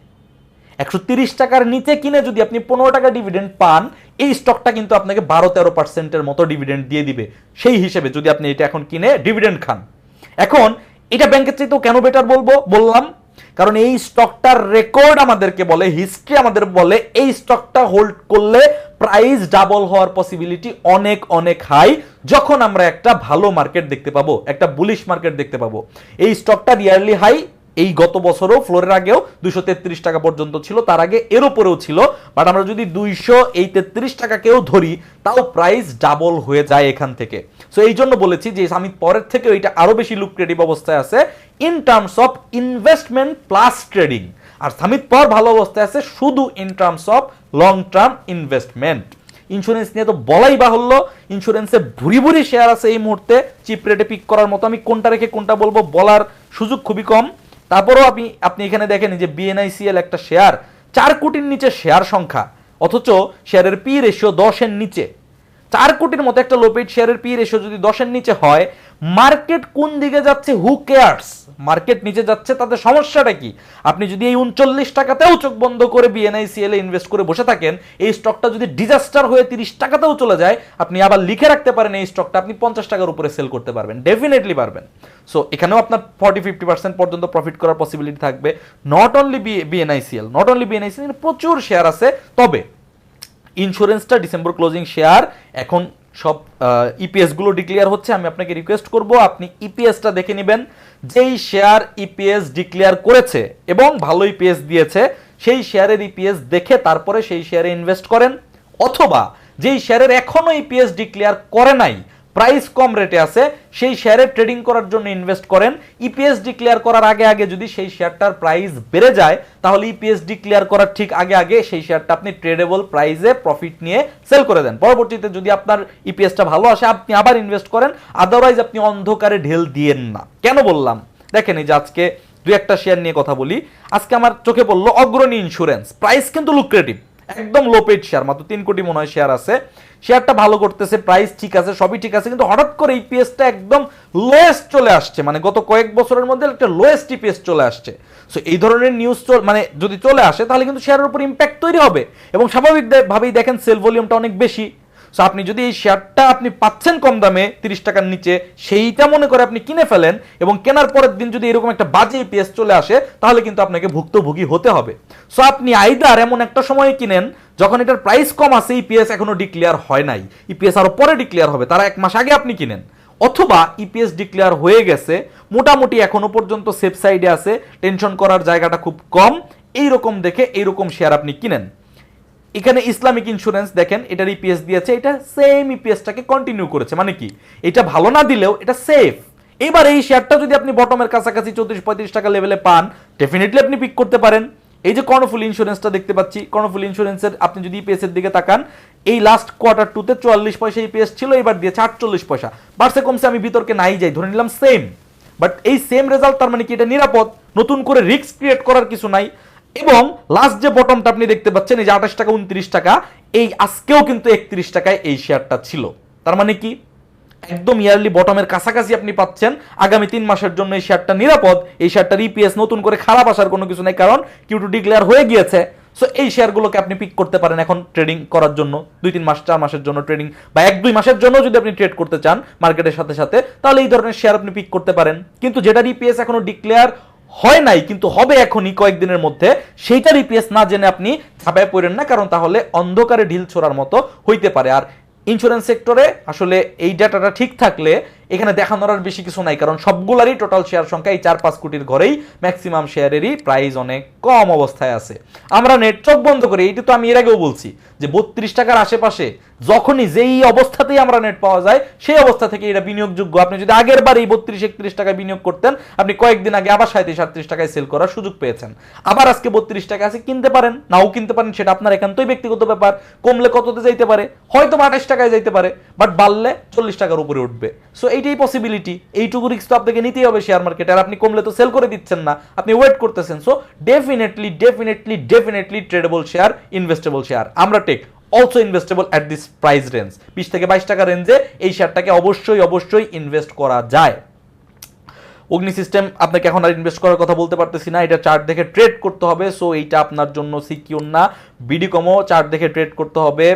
130 টাকার নিচে কিনে যদি আপনি 15 টাকা ডিভিডেন্ড পান, এই স্টকটা কিন্তু আপনাকে 12-13%-এর মতো ডিভিডেন্ড দিয়ে দিবে। সেই হিসেবে যদি আপনি এটা এখন কিনে ডিভিডেন্ড খান, এখন এটা ব্যাংকের চাইতেও কেন বেটার বললাম, কারণ এই স্টকটার রেকর্ড আমাদেরকে বলে, হিস্ট্রি আমাদের বলে, এই স্টকটা হোল্ড করলে প্রাইস ডাবল হওয়ার পসিবিলিটি অনেক অনেক হাই, যখন আমরা একটা ভালো মার্কেট দেখতে পাবো, একটা বুলিশ মার্কেট দেখতে পাবো। এই স্টকটার ইয়ারলি হাই এই গত বছরও ফ্লোরের আগেও 233 টাকা পর্যন্ত ছিল, তার আগে এর উপরেও ছিল। বাট আমরা যদি 233 টাকাকেও ধরি তাও প্রাইস ডাবল হয়ে যায় এখান থেকে। সো এই জন্য বলেছি যে আমি পরের থেকে এটা আরো বেশি লুক্রেটিভ অবস্থায় আছে in terms of investment plus trading, আর সামিত পাওয়ার ভালো অবস্থায় আছে শুধু in terms of long term investment. Insurance নিয়ে তো বলাই বাহুল্য, ইন্স্যুরেন্সে ভুরি ভুরি শেয়ার আছে এই মুহূর্তে চিপ রেটে পিক করার মতো। আমি কোনটা রেখে কোনটা বলবো বলার সুযোগ খুবই কম। তারপরেও আপনি এখানে দেখেন যে বিএনআইসিএল একটা শেয়ার 4 কোটির নিচে শেয়ার সংখ্যা, অথচ শেয়ারের পি রেশিও 10-এর নিচে। 4 কোটির মতো একটা লোপেড শেয়ারের পি রেশিও যদি 10-এর নিচে হয়, মার্কেট কোন দিকে যাচ্ছে হু কেয়ার্স, মার্কেট নিচে যাচ্ছে তাতে সমস্যাটা কি? আপনি যদি এই 39 টাকাতেও চোখ বন্ধ করে বিএনআইসিএল এ ইনভেস্ট করে বসে থাকেন, এই স্টকটা যদি ডিজাস্টার হয়ে 30 টাকাতেও চলে যায়, আপনি আবার লিখে রাখতে পারেন এই স্টকটা আপনি 50 টাকার উপরে সেল করতে পারবেন, ডেফিনেটলি পারবেন। সো এখানেও আপনার 40-50% পর্যন্ত প্রফিট করার পসিবিলিটি থাকবে। নট অনলি বিএনআইসিএল, প্রচুর শেয়ার আছে। তবে ইন্স্যুরেন্সটা ডিসেম্বর ক্লোজিং শেয়ার, এখন সব ইপিএস গুলো ডিক্লেয়ার হচ্ছে। আমি আপনাকে রিকোয়েস্ট করব আপনি ইপিএসটা দেখে নেবেন। যেই শেয়ার ইপিএস ডিক্লেয়ার করেছে এবং ভালো ইপিএস দিয়েছে, সেই শেয়ারের ইপিএস দেখে তারপরে সেই শেয়ারে ইনভেস্ট করেন, অথবা যেই শেয়ারের এখনো ইপিএস ডিক্লেয়ার করে নাই, প্রাইস কম রেটে আছে, সেই শেয়ারে ট্রেডিং করার জন্য ইনভেস্ট করেন। ইপিএস ডিক্লেয়ার করার আগে আগে যদি সেই শেয়ারটার প্রাইস বেড়ে যায়, তাহলে ইপিএস ডিক্লেয়ার করার ঠিক আগে আগে সেই শেয়ারটা আপনি ট্রেডেবল প্রাইসে প্রফিট নিয়ে সেল করে দেন। পরবর্তীতে যদি আপনার ইপিএসটা ভালো আসে আপনি আবার ইনভেস্ট করেন, আদারওয়াইজ আপনি অন্ধকারে ঢেল দিয়েন না। কেন বললাম দেখেন, এই যে আজকে দুই একটা শেয়ার নিয়ে কথা বলি। আজকে আমার চোখে পড়লো অগ্রণী ইন্স্যুরেন্স, প্রাইস কিন্তু লুক্রেটিভ, একদম লো পেড শেয়ার, মাত্র 3 কোটি মনে হয় শেয়ার আছে। শেয়ারটা ভালো করতেছে, প্রাইস ঠিক আছে, সবই ঠিক আছে, কিন্তু হঠাৎ করে ইপিএসটা একদম লোয়েস্ট চলে আসছে, মানে গত কয়েক বছরের মধ্যে একটা লোয়েস্ট ইপিএস চলে আসছে। সো এই ধরনের নিউজ মানে যদি চলে আসে তাহলে কিন্তু শেয়ারের উপর ইম্প্যাক্ট তৈরি হবে, এবং স্বাভাবিকভাবেই দেখেন সেল ভলিউমটা অনেক বেশি। সো আপনি যদি এই শেয়ারটা আপনি পাচ্ছেন কম দামে 30 টাকার নিচে, সেইটা মনে করে আপনি কিনে ফেলেন, এবং কেনার পরের দিন যদি এরকম একটা বাজে ইপিএস চলে আসে, তাহলে কিন্তু আপনাকে ভুক্তভোগী হতে হবে। সো আপনি আইদার এমন একটা সময় কিনেন যখন এটার প্রাইস কম আছে, ইপিএস এখনো ডিক্লেয়ার হয় নাই, ইপিএস আরো পরে ডিক্লেয়ার হবে, তারা 1 মাস আগে আপনি কিনেন, অথবা ইপিএস ডিক্লেয়ার হয়ে গেছে, মোটামুটি এখনো পর্যন্ত সেফ সাইডে আছে, টেনশন করার জায়গাটা খুব কম, এইরকম দেখে এইরকম শেয়ার আপনি কিনেন। এখানে ইসলামিক ইন্স্যুরেন্স দেখেন, এটার ইপিএস দিয়েছে, এটা সেম ইপিএসটাকে কন্টিনিউ করেছে, মানে কি এটা ভালো না দিলেও এটা সেফ। এবার এই শেয়ারটা যদি আপনি বটমের কাছাকাছি 34-35 টাকা লেভেলে পান, ডেফিনেটলি আপনি পিক করতে পারেন। এই যে কর্ণফুলী ইন্স্যুরেন্সটা দেখতে পাচ্ছি, কর্ণফুলী ইন্স্যুরেন্সের আপনি যদি ইপিএস এর দিকে তাকান, এই লাস্ট কোয়ার্টার 2-তে 44 পয়সা ইপিএস ছিল, এবার দিয়েছে 48 পয়সা, বাড়ছে কমছে আমি বিতর্কে নাই যাই, ধরে নিলাম সেম। বাট এই সেম রেজাল্ট, তার মানে কি এটা নিরাপদ, নতুন করে রিস্ক ক্রিয়েট করার কিছু নাই। এবং লাস্ট যে বটমটা আপনি দেখতে পাচ্ছেন, এই যে 28 টাকা 29 টাকা, এই আজকেও কিন্তু 31 টাকায় এই শেয়ারটা ছিল, তার মানে কি একদম ইয়ারলি বটমের কাছাকাছি আপনি পাচ্ছেন। আগামী 3 মাসের জন্য এই শেয়ারটা নিরাপদ, এই শেয়ারটার ইপিএস নতুন করে খারাপ আসার কোনো কিছু নেই, কারণ Q2 ডিক্লেয়ার হয়ে গিয়েছে। সো এই শেয়ারগুলোকে আপনি পিক করতে পারেন এখন ট্রেডিং করার জন্য, 2-3 মাস 4 মাসের জন্য ট্রেডিং, বা 1-2 মাসের জন্য যদি আপনি ট্রেড করতে চান মার্কেটের সাথে সাথে, তাহলে এই ধরনের শেয়ার আপনি পিক করতে পারেন। কিন্তু যেটার ইপিএস এখনো ডিক্লেয়ার হয় নাই কিন্তু হবে এখনই কয়েকদিনের মধ্যে, সেইটার ইপিএস না জেনে আপনি ছাপায় পড়েন না, কারণ তাহলে অন্ধকারে ঢিল ছোড়ার মতো হইতে পারে। আর ইন্স্যুরেন্স সেক্টরে আসলে এই ডাটাটা ঠিক থাকলে এখানে দেখানোর আর বেশি কিছু নাই, কারণ সবগুলারই টোটাল শেয়ার সংখ্যা এই 4-5 কোটির ঘরেই ম্যাক্সিমাম শেয়ারেরই প্রাইস অনেক কম অবস্থায় আছে। আমরা নেট চোখ বন্ধ করি, এইটা তো আমি এর আগেও বলছি যে 32 টাকার আশেপাশে যখনই যেই অবস্থাতেই আমরা নেট পাওয়া যায়, সেই অবস্থা থেকে এটা বিনিয়োগযোগ্য। আপনি যদি আগের বার এই 32-31 টাকায় বিনিয়োগ করতেন, আপনি কয়েকদিন আগে আবার 37-38 টাকায় সেল করার সুযোগ পেয়েছেন। আবার আজকে 32 টাকা আছে, কিনতে পারেন নাও কিনতে পারেন, সেটা আপনার একান্তই ব্যক্তিগত ব্যাপার। কমলে কততে যাইতে পারে, হয়তো 28 টাকায় যাইতে পারে, বাট বাড়লে 40 টাকার উপরে উঠবে। সো এইটাই পসিবিলিটি, এইটুকু রিস্ক তো আপনাকে নিতেই হবে শেয়ার মার্কেটে। আর আপনি কমলে তো সেল করে দিচ্ছেন না, আপনি ওয়েট করতেছেন। So definitely tradable share, investable share. আমরা take also investable at this price range, 20-22 টাকা রেঞ্জে এই শেয়ারটাকে অবশ্যই ইনভেস্ট করা যায়। অগ্নি সিস্টেম আপনাকে এখন আর ইনভেস্ট করার কথা বলতে পারতেছি না, এটা চার্ট দেখে ট্রেড করতে হবে। সো এইটা আপনার জন্য সিকিউর না। বিডিকমও চার্ট দেখে ট্রেড করতে হবে।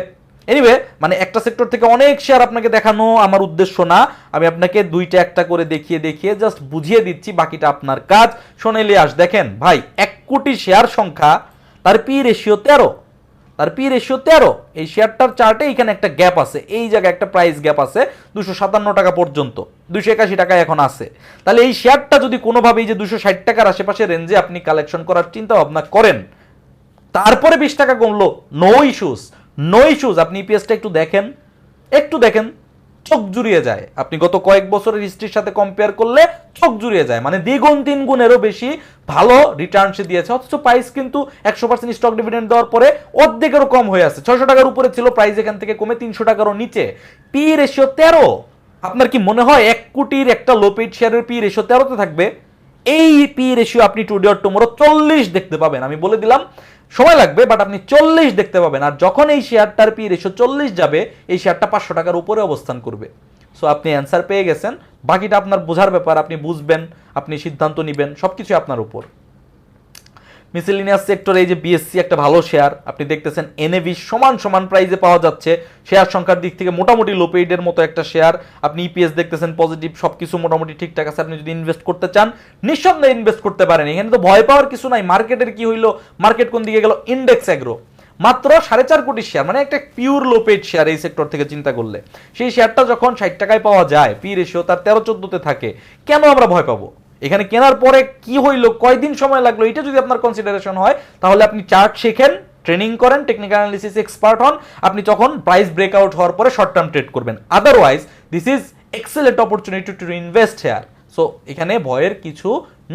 এনিওয়ে, মানে একটা সেক্টর থেকে অনেক শেয়ার আপনাকে দেখানো আমার উদ্দেশ্য না, আমি আপনাকে দুইটা একটা করে দেখিয়ে জাস্ট বুঝিয়ে দিচ্ছি, বাকিটা আপনার কাজ। সোনালী আঁশ দেখেন ভাই, 1 কোটি শেয়ার সংখ্যা, তার পি রেশিও 13, তার পি রেশিও 13। এই শেয়ারটার চার্টে এখানে একটা গ্যাপ আছে, এই জায়গায় একটা প্রাইস গ্যাপ আছে 257 টাকা পর্যন্ত, 281 টাকায় এখন আছে। তাহলে এই শেয়ারটা যদি কোনোভাবেই যে 260 টাকার আশেপাশে রেঞ্জে আপনি কালেকশন করার চিন্তা ভাবনা করেন, তারপরে 20 টাকা কমলো, নো ইস্যুস, নো ইস্যুস। আপনি ইপিএসটা একটু দেখেন, চোখ জুড়িয়ে যায়। আপনি গত কয়েক বছরের হিস্ট্রির সাথে কম্পেয়ার করলে চোখ জুড়িয়ে যায়, মানে দ্বিগুণ তিনগুণেরও বেশি ভালো রিটার্ন সে দিয়েছে। অথচ প্রাইস কিন্তু 100% স্টক ডিভিডেন্ড দেওয়ার পরে অর্ধেকেরও কম হয়ে আছে, 600 টাকার উপরে ছিল প্রাইস, এখান থেকে কমে 300 টাকারও নিচে। P ratio 13। আপনার কি মনে হয় 1 কোটির একটা লো পেইড শেয়ারের পি রেশিও 13তে থাকবে? এই পি রেশিও আপনি টুডে অর টুমরো 40 দেখতে পাবেন। আমি বলে দিলাম সময় লাগবে, বাট আপনি 40 দেখতে পাবেন। আর যখন এই শেয়ারটার পি রেশিও 40 যাবে, এই শেয়ারটা 500 টাকার উপরে অবস্থান করবে। সো আপনি অ্যান্সার পেয়ে গেছেন, বাকিটা আপনার বোঝার ব্যাপার, আপনি বুঝবেন, আপনি সিদ্ধান্ত নেবেন, সবকিছু আপনার উপর। মিসেলিনিয়াস সেক্টরে এই যে বিএসসি একটা ভালো শেয়ার, আপনি দেখতেছেন এনএভি সমান প্রাইসে পাওয়া যাচ্ছে, শেয়ার সংখ্যার দিক থেকে মোটামুটি লোপেইডের মতো একটা শেয়ার। আপনি ইপিএস দেখতেছেন পজিটিভ, সবকিছু মোটামুটি ঠিকঠাক আছে। আপনি যদি ইনভেস্ট করতে চান নিঃসন্দেহে ইনভেস্ট করতে পারেন, এখানে তো ভয় পাওয়ার কিছু নাই। মার্কেটের কি হইলো, মার্কেট কোন দিকে গেল? ইন্ডেক্স এগ্রো মাত্র 4.5 কোটি শেয়ার, মানে একটা পিওর লোপেড শেয়ার এই সেক্টর থেকে চিন্তা করলে। সেই শেয়ারটা যখন 60 টাকায় পাওয়া যায়, পি রেশিও তার 13-14তে থাকে, কেন আমরা ভয় পাবো? এখানে কেনার পরে কি হইলো, কয়দিন সময় লাগলো, এটা যদি আপনার কনসিডারেশন হয়, তাহলে আপনি চার্ট শেখেন, ট্রেনিং করেন, টেকনিক্যাল অ্যানালিসিস এক্সপার্ট হন, আপনি তখন প্রাইস ব্রেকআউট হওয়ার পরে শর্ট টার্ম ট্রেড করবেন। Otherwise this is excellent opportunity to invest here. So এখানে ভয়ের কিছু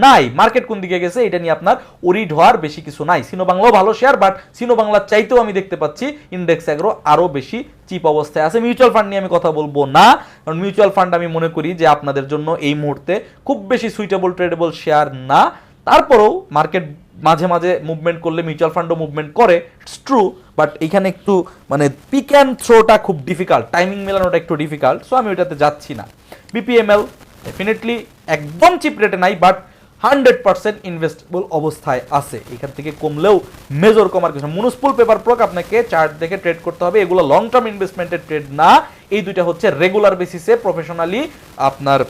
নাই। মার্কেট কোন দিকে গেছে এটা নিয়ে আপনার ওরিড হওয়ার বেশি কিছু নাই। সিনো বাংলাও ভালো শেয়ার, বাট সিনো বাংলার চাইতেও আমি দেখতে পাচ্ছি ইন্ডেক্স এগ্রো আরো বেশি চিপ অবস্থায় আছে। মিউচুয়াল ফান্ড নিয়ে আমি কথা বলবো না, কারণ মিউচুয়াল ফান্ড আমি মনে করি যে আপনাদের জন্য এই মুহূর্তে খুব বেশি সুইটেবল ট্রেডেবল শেয়ার না। তারপরেও মার্কেট মাঝে মাঝে মুভমেন্ট করলে মিউচুয়াল ফান্ডও মুভমেন্ট করে, ইটস ট্রু, বাট এখানে একটু মানে পিক অ্যান্ড থ্রোটা খুব ডিফিকাল্ট, টাইমিং মেলানোটা একটু ডিফিকাল্ট। সো আমি ওইটাতে যাচ্ছি না। বিপিএমএল ডেফিনেটলি একদম চিপ রেটে নাই, বাট 100% ইনভেস্টেবল অবস্থায় আছে। এখান থেকে কমলেও মেজর কমার কিছু। মুনিসিপাল পেপার প্রক আপনাকে চার্ট দেখে ট্রেড করতে হবে, এগুলো লং টার্ম ইনভেস্টমেন্টের ট্রেড না। এই দুইটা হচ্ছে রেগুলার বেসিসে প্রফেশনালি আপনার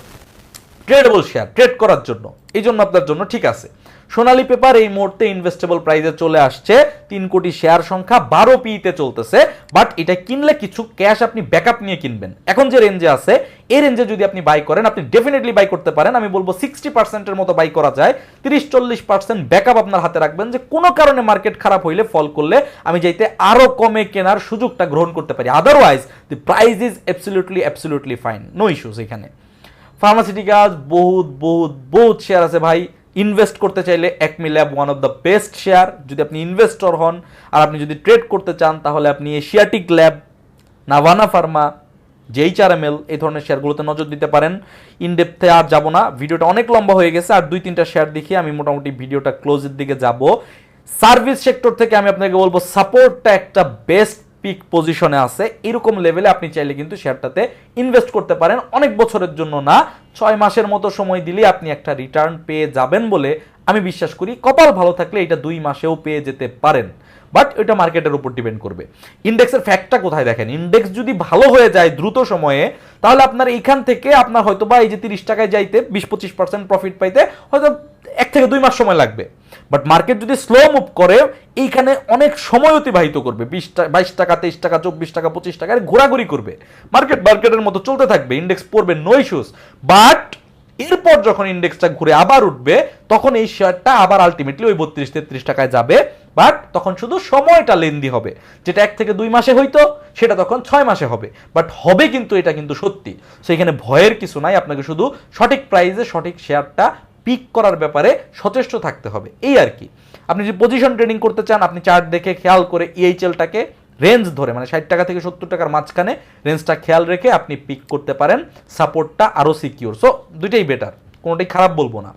ট্রেডেবল শেয়ার ট্রেড করার জন্য, এই জন্য আপনার জন্য ঠিক আছে। সোনালী পেপার এই মুহূর্তে ইনভেস্টেবল প্রাইসে চলে আসছে, 3 কোটি শেয়ার সংখ্যা, 12 পিতে চলতেছে। বাট এটা কিনলে কিছু ক্যাশ আপনি ব্যাকআপ নিয়ে কিনবেন। এখন যে রেঞ্জে আছে এই রেঞ্জে যদি আপনি বাই করেন, আপনি ডেফিনেটলি বাই করতে পারেন। আমি বলবো 60%-এর মতো বাই করা যায়, 30-40% ব্যাকআপ আপনার হাতে রাখবেন, যে কোনো কারণে মার্কেট খারাপ হইলে, ফল করলে আমি যাইতে আরো কমে কেনার সুযোগটা গ্রহণ করতে পারি। Otherwise the price is absolutely fine, no issues. এখানে ফার্মাসিউটিক্যালস বহুত শেয়ার আছে ভাই। ইনভেস্ট করতে চাইলে Acme lab one of the best share যদি আপনি ইনভেস্টর হন। আর আপনি যদি ট্রেড করতে চান তাহলে আপনি Asiatic lab, Navana Pharma, JHRML এই ধরনের শেয়ারগুলোতে নজর দিতে পারেন। ইনডেপথে আর যাব না, ভিডিওটা অনেক লম্বা হয়ে গেছে। আর 2-3টা শেয়ার দেখিয়ে আমি মোটামুটি ভিডিওটা ক্লোজের দিকে যাব। সার্ভিস সেক্টর থেকে আমি আপনাকে বলবো সাপোর্টটা একটা বেস্ট পিক পজিশনে আছে, এরকম লেভেলে আপনি চাইলে কিন্তু শেয়ারটাতে ইনভেস্ট করতে পারেন। অনেক বছরের জন্য না, 6 মাসের মতো সময় দিলে আপনি একটা রিটার্ন পেয়ে যাবেন বলে আমি বিশ্বাস করি। কপাল ভালো থাকলে এটা 2 মাসেও পেয়ে যেতে পারেন, বাট এটা মার্কেটের উপর ডিপেন্ড করবে। ইন্ডেক্সের ফ্যাক্টটা কোথায় দেখেন, ইন্ডেক্স যদি ভালো হয়ে যায় দ্রুত সময়ে, তাহলে আপনার এইখান থেকে আপনার হয়তো বা এই যে 30 টাকায় যাইতে 20-25% প্রফিট পাইতে হয়তো 1 থেকে 2 মাস সময় লাগবে। বাট মার্কেট যদি স্লো মুভ করে, এইখানে অনেক সময় অতিবাহিত করবে, 22 টাকা, 23 টাকা, 24 টাকা, 25 টাকা ঘোরাঘুরি করবে। মার্কেটের মতো চলতে থাকবে, ইন্ডেক্স পড়বে, নো ইস্যুস। বাট এরপর যখন ইন্ডেক্সটা ঘুরে আবার উঠবে, তখন এই শেয়ারটা আবার আলটিমেটলি ওই 32-33 টাকায় যাবে। বাট তখন শুধু সময়টা লেন্দি হবে, যেটা 1 থেকে 2 মাসে হইতো সেটা তখন 6 মাসে হবে। বাট হবে কিন্তু, এটা কিন্তু সত্যি। সো এখানে ভয়ের কিছু নাই, আপনাকে শুধু সঠিক প্রাইসে সঠিক শেয়ারটা পিক করার ব্যাপারে সচেষ্ট থাকতে হবে, এই আর কি। আপনি যদি পজিশন ট্রেডিং করতে চান, আপনি চার্ট দেখে খেয়াল করে ইএইচএলটাকে রেঞ্জ ধরে, মানে 60 টাকা থেকে 70 টাকার মাঝখানে রেঞ্জটা খেয়াল রেখে আপনি পিক করতে পারেন, সাপোর্টটা আরো সিকিউর। সো দুইটাই বেটার, কোনোটাই খারাপ বলবো না।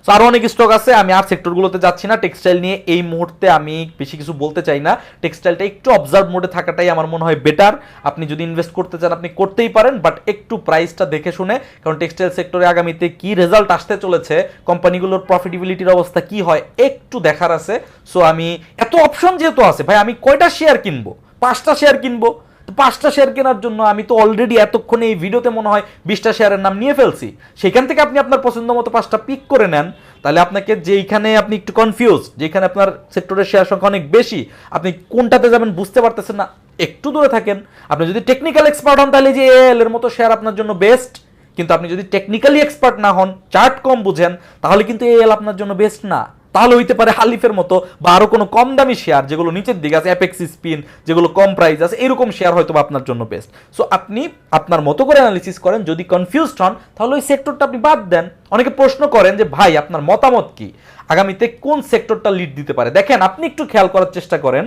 সো আরো অনেক স্টক আছে, আমি আর সেক্টরগুলোতে যাচ্ছি না। টেক্সটাইল নিয়ে এই মুহূর্তে আমি বেশি কিছু বলতে চাই না। টেক্সটাইলটা একটু অবজার্ভ মোডে থাকাটাই আমার মনে হয় বেটার। আপনি যদি ইনভেস্ট করতে চান আপনি করতেই পারেন, বাট একটু প্রাইসটা দেখে শুনে, কারণ টেক্সটাইল সেক্টরে আগামীতে কি রেজাল্ট আসতে চলেছে, কোম্পানিগুলোর প্রফিটেবিলিটির অবস্থা কি হয়, একটু দেখার আছে। সো আমি এত অপশন যেহেতু আছে ভাই, আমি কয়টা শেয়ার কিনবো? 5টা শেয়ার কিনবো, তো 5টা শেয়ার কেনার জন্য আমি তো অলরেডি এতক্ষণে এই ভিডিওতে মনে হয় 20টা শেয়ারের নাম নিয়ে ফেলছি। সেখান থেকে আপনি আপনার পছন্দ মতো 5টা পিক করে নেন, তাহলে আপনাকে যেইখানে আপনি একটু কনফিউজ, যেখানে আপনার সেক্টরের শেয়ার সংখ্যা অনেক বেশি, আপনি কোনটাতে যাবেন বুঝতে পারতেছেন না, একটু দূরে থাকেন। আপনি যদি টেকনিক্যাল এক্সপার্ট হন তাহলে যে এএল এর মতো শেয়ার আপনার জন্য বেস্ট, কিন্তু আপনি যদি টেকনিক্যালি এক্সপার্ট না হন, চার্ট কম বুঝেন, তাহলে কিন্তু এএল আপনার জন্য বেস্ট না। তাহলে হইতে পারে হালিফের মতো বা আরো কোনো কম দামি শেয়ার যেগুলো নিচের দিকে আছে, অ্যাপেক্স স্পিন যেগুলো কম প্রাইস আছে, এরকম শেয়ার হয়তো আপনার জন্য বেস্ট। সো আপনি আপনার মতো করে অ্যানালিসিস করেন, যদি কনফিউজড হন তাহলে ওই সেক্টরটা আপনি বাদ দেন। অনেকে প্রশ্ন করেন যে ভাই আপনার মতামত কি, আগামীতে কোন সেক্টরটা লিড দিতে পারে। দেখেন আপনি একটু খেয়াল করার চেষ্টা করেন,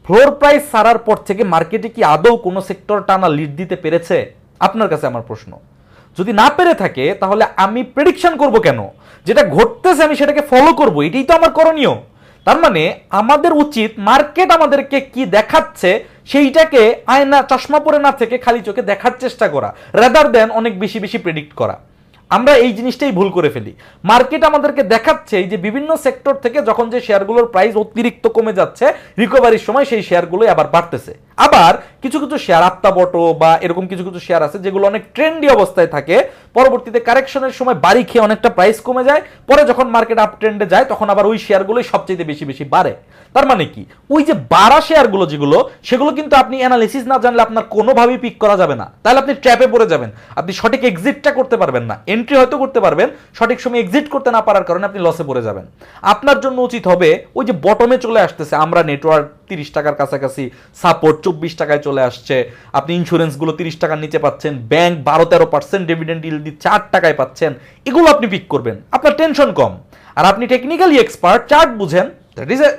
ফ্লোর প্রাইস ছাড়ার পর থেকে মার্কেটে কি আদৌ কোনো সেক্টর টানা লিড দিতে পেরেছে? আপনার কাছে আমার প্রশ্ন। যদি না পেরে থাকে তাহলে আমি প্রেডিকশন করব কেন? যেটা ঘটতেছে আমি সেটাকে ফলো করব, এটাই তো আমার করণীয়। তার মানে আমাদের উচিত মার্কেট আমাদেরকে কি দেখাচ্ছে সেইটাকে আয়না চশমা পরে না থেকে খালি চোখে দেখার চেষ্টা করা, রাদার দেন অনেক বেশি বেশি প্রেডিক্ট করা। আমরা এই জিনিসটাই ভুল করে ফেলি। মার্কেট আমাদেরকে দেখাচ্ছে যে বিভিন্ন সেক্টর থেকে যখন যে শেয়ারগুলোর প্রাইস অতিরিক্ত কমে যাচ্ছে, রিকভারির সময় সেই শেয়ারগুলোই আবার বাড়তেছে। আবার কিছু কিছু শেয়ার আত্মাবটো বা এরকম কিছু কিছু শেয়ার আছে যেগুলো অনেক ট্রেন্ডি অবস্থায় থাকে, পরবর্তীতে কারেকশনের সময় বাড়ি খেয়ে অনেকটা প্রাইস কমে যায়, পরে যখন মার্কেট আপ ট্রেন্ডে যায় তখন আবার ওই শেয়ারগুলোই সবচেয়ে বেশি বেশি বাড়ে। তার মানে কি, ওই যে বাড়া শেয়ারগুলো যেগুলো, সেগুলো কিন্তু আপনি অ্যানালিসিস না জানলে আপনার কোনোভাবেই পিক করা যাবে না। তাহলে আপনি ট্র্যাপে পড়ে যাবেন, আপনি সঠিক এক্সিটটা করতে পারবেন না। এন্ট্রি হয়তো করতে পারবেন, সঠিক সময় এক্সিট করতে না পারার কারণে আপনি লসে পড়ে যাবেন। আপনার জন্য উচিত হবে ওই যে বটমে চলে আসতেছে, আমরা নেটওয়ার্ক 30 টাকার কাছাকাছি, সাপোর্ট 24 টাকায় চলে আসছে, আপনি ইন্স্যুরেন্সগুলো 30 টাকার নিচে পাচ্ছেন, ব্যাংক 12-13% ডিভিডেন্ড ডিল দিয়ে 4 টাকায় পাচ্ছেন, এগুলো আপনি পিক করবেন, আপনার টেনশন কম। আর আপনি টেকনিক্যালি এক্সপার্ট, চার্ট বুঝেন,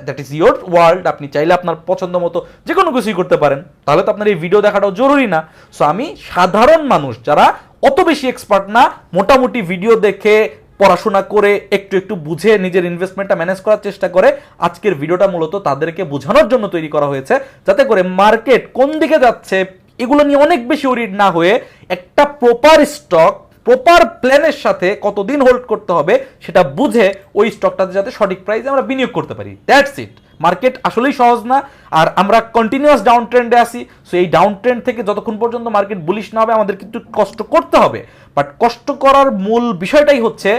দ্যাট ইজ ইয়োর ওয়ার্ল্ড। আপনি চাইলে আপনার পছন্দ মতো যে কোনো কিছুই করতে পারেন, তাহলে তো আপনার এই ভিডিও দেখাটাও জরুরি না। সো আমি সাধারণ মানুষ যারা অত বেশি এক্সপার্ট না, মোটামুটি ভিডিও দেখে পড়াশোনা করে একটু একটু বুঝে নিজের ইনভেস্টমেন্টটা ম্যানেজ করার চেষ্টা করে, আজকের ভিডিওটা মূলত তাদেরকে বোঝানোর জন্য তৈরি করা হয়েছে, যাতে করে মার্কেট কোন দিকে যাচ্ছে এগুলো নিয়ে অনেক বেশি ওরিড না হয়ে একটা প্রপার স্টক, প্রপার প্ল্যানের সাথে কতদিন হোল্ড করতে হবে সেটা বুঝে ওই স্টকটাতে যাতে সঠিক প্রাইসে আমরা বিনিয়োগ করতে পারি। That's it. মার্কেট আসলেই সহজ না, আর আমরা কন্টিনিউয়াস ডাউন ট্রেন্ডে আসি। সো এই ডাউন ট্রেন্ড থেকে যতক্ষণ পর্যন্ত মার্কেট বুলিশ না হবে আমাদের কিন্তু কষ্ট করতে হবে, বাট কষ্ট করার মূল বিষয়টাই হচ্ছে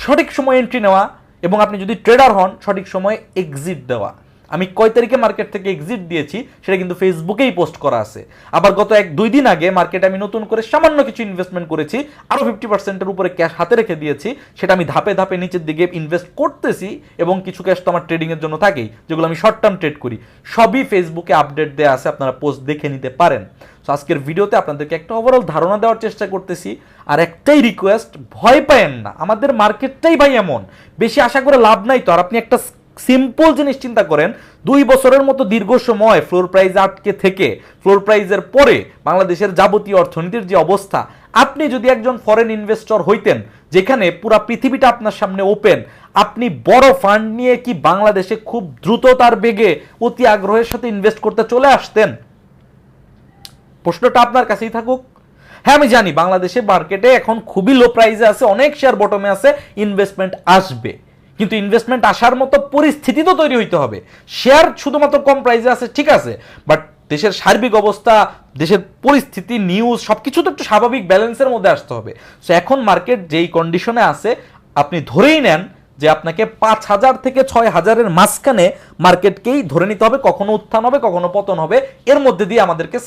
সঠিক সময় এন্ট্রি নেওয়া, এবং আপনি যদি ট্রেডার হন সঠিক সময়ে এক্সিট দেওয়া। আমি কয় তারিখে মার্কেট থেকে এক্সিট দিয়েছি সেটা কিন্তু ফেসবুকেই পোস্ট করা আছে। আবার গত 1-2 দিন আগে মার্কেটে আমি নতুন করে সামান্য কিছু ইনভেস্টমেন্ট করেছি, আরও 50%-এর উপরে ক্যাশ হাতে রেখে দিয়েছি, সেটা আমি ধাপে ধাপে নিচের দিকে ইনভেস্ট করতেছি, এবং কিছু ক্যাশ তো আমার ট্রেডিংয়ের জন্য থাকেই, যেগুলো আমি শর্ট টার্ম ট্রেড করি। সবই ফেসবুকে আপডেট দেওয়া আছে, আপনারা পোস্ট দেখে নিতে পারেন। তো আজকের ভিডিওতে আপনাদেরকে একটা ওভারঅল ধারণা দেওয়ার চেষ্টা করতেছি, আর একটাই রিকোয়েস্ট, ভয় পায়েন না। আমাদের মার্কেটটাই ভাই এমন, বেশি আশা করে লাভ নাই। তো আর আপনি একটা সিম্পল জিনিস চিন্তা করেন, 2 বছরের মতো দীর্ঘ সময় ফ্লোর প্রাইস আটকে থেকে ফ্লোর প্রাইজের পরে বাংলাদেশের যাবতীয় অর্থনীতির যে অবস্থা, আপনি যদি একজন ফরেন ইনভেস্টর হইতেন যেখানে পুরা পৃথিবীটা আপনার সামনে ওপেন, আপনি বড় ফান্ড নিয়ে কি বাংলাদেশে খুব দ্রুততার বেগে অতি আগ্রহের সাথে ইনভেস্ট করতে চলে আসতেন? প্রশ্নটা আপনার কাছেই থাকুক। হ্যাঁ আমি জানি বাংলাদেশে মার্কেটে এখন খুবই লো প্রাইসে আছে, অনেক শেয়ার বটমে আছে, ইনভেস্টমেন্ট আসবে, কিন্তু ইনভেস্টমেন্ট আসার মতো পরিস্থিতি তো তৈরি হইতে হবে। শেয়ার শুধুমাত্র কম প্রাইসে আছে ঠিক আছে, বাট দেশের সার্বিক অবস্থা, দেশের পরিস্থিতি, নিউজ সবকিছু তো একটু স্বাভাবিক ব্যালেন্সের মধ্যে আসতে হবে। সো এখন মার্কেট যেই কন্ডিশনে আছে, আপনি ধরেই নেন যে আপনাকে 5,000 থেকে 6,000-এর মাঝখানে মার্কেটকেই ধরে নিতে হবে, কখনো উত্থান হবে কখনো পতন হবে, এর মধ্যে দিয়ে আমাদেরকে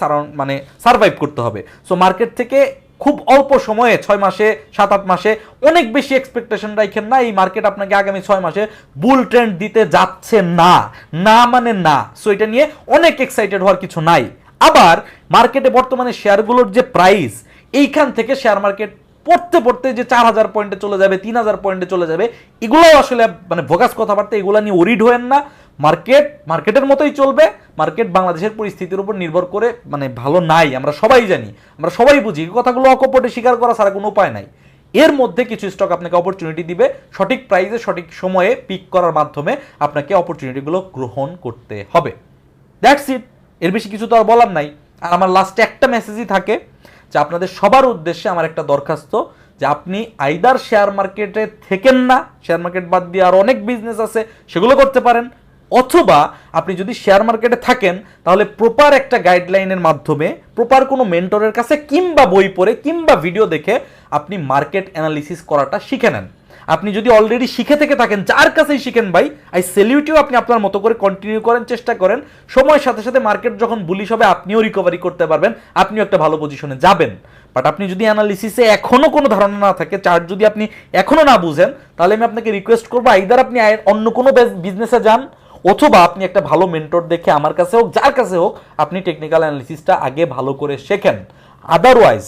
সার্ভাইভ করতে হবে। সো মার্কেট থেকে খুব অল্প সময়ে 6 মাসে 7-8 মাসে অনেক বেশি এক্সপেকটেশন রাখেন না। এই মার্কেট আপনাকে আগামী 6 মাসে বুল ট্রেন্ড দিতে যাচ্ছে না, না মানে না। সো এটা নিয়ে অনেক এক্সাইটেড হওয়ার কিছু নাই। আবার মার্কেটে বর্তমানে শেয়ারগুলোর যে প্রাইস, এইখান থেকে শেয়ার মার্কেট পড়তে পড়তে যে 4,000 পয়েন্টে চলে যাবে, 3,000 পয়েন্টে চলে যাবে, এগুলোও আসলে ভোগাস কথাবার্তা, এগুলো নিয়ে ওরিড হয়েন না। মার্কেট মার্কেটের মতোই চলবে। মার্কেট বাংলাদেশের পরিস্থিতির উপর নির্ভর করে ভালো নাই, আমরা সবাই জানি, আমরা সবাই বুঝি। কথাগুলো অকপটে স্বীকার করা ছাড়া কোনো উপায় নাই। এর মধ্যে কিছু স্টক আপনাকে অপরচুনিটি দিবে, সঠিক প্রাইসে সঠিক সময়ে পিক করার মাধ্যমে আপনাকে অপরচুনিটিগুলো গ্রহণ করতে হবে। That's it. এর বেশি কিছু তো আর বলার নাই। আর আমার লাস্টে একটা মেসেজই থাকে যে আপনাদের সবার উদ্দেশ্যে আমার একটা দরখাস্ত, যে আপনি আইদার শেয়ার মার্কেটে থেকেন না, শেয়ার মার্কেট বাদ দিয়ে আর অনেক বিজনেস আছে সেগুলো করতে পারেন, অথবা আপনি যদি শেয়ার মার্কেটে থাকেন তাহলে প্রপার একটা গাইডলাইনের মাধ্যমে প্রপার কোনো মেন্টরের কাছে কিংবা বই পড়ে কিংবা ভিডিও দেখে আপনি মার্কেট অ্যানালিসিস করাটা শিখে নেন। আপনি যদি অলরেডি শিখে থেকে থাকেন, যার কাছেই শিখেন ভাই, আই সেলিউট ইউ, আপনি আপনার মতো করে কন্টিনিউ করেন, চেষ্টা করেন। সময়ের সাথে সাথে মার্কেট যখন বুলিশ হবে আপনিও রিকভারি করতে পারবেন, আপনিও একটা ভালো পজিশনে যাবেন। বাট আপনি যদি অ্যানালিসিসে এখনো কোনো ধারণা না থাকে, চার্ট যদি আপনি এখনো না বুঝেন, তাহলে আমি আপনাকে রিকোয়েস্ট করবো আইদার আপনি অন্য কোনো বিজনেসে যান, অথবা আপনি একটা ভালো মেন্টর দেখে আমার কাছে হোক, যার কাছে হোক, আপনি টেকনিক্যাল অ্যানালিসিসটা আগে ভালো করে শেখেন। Otherwise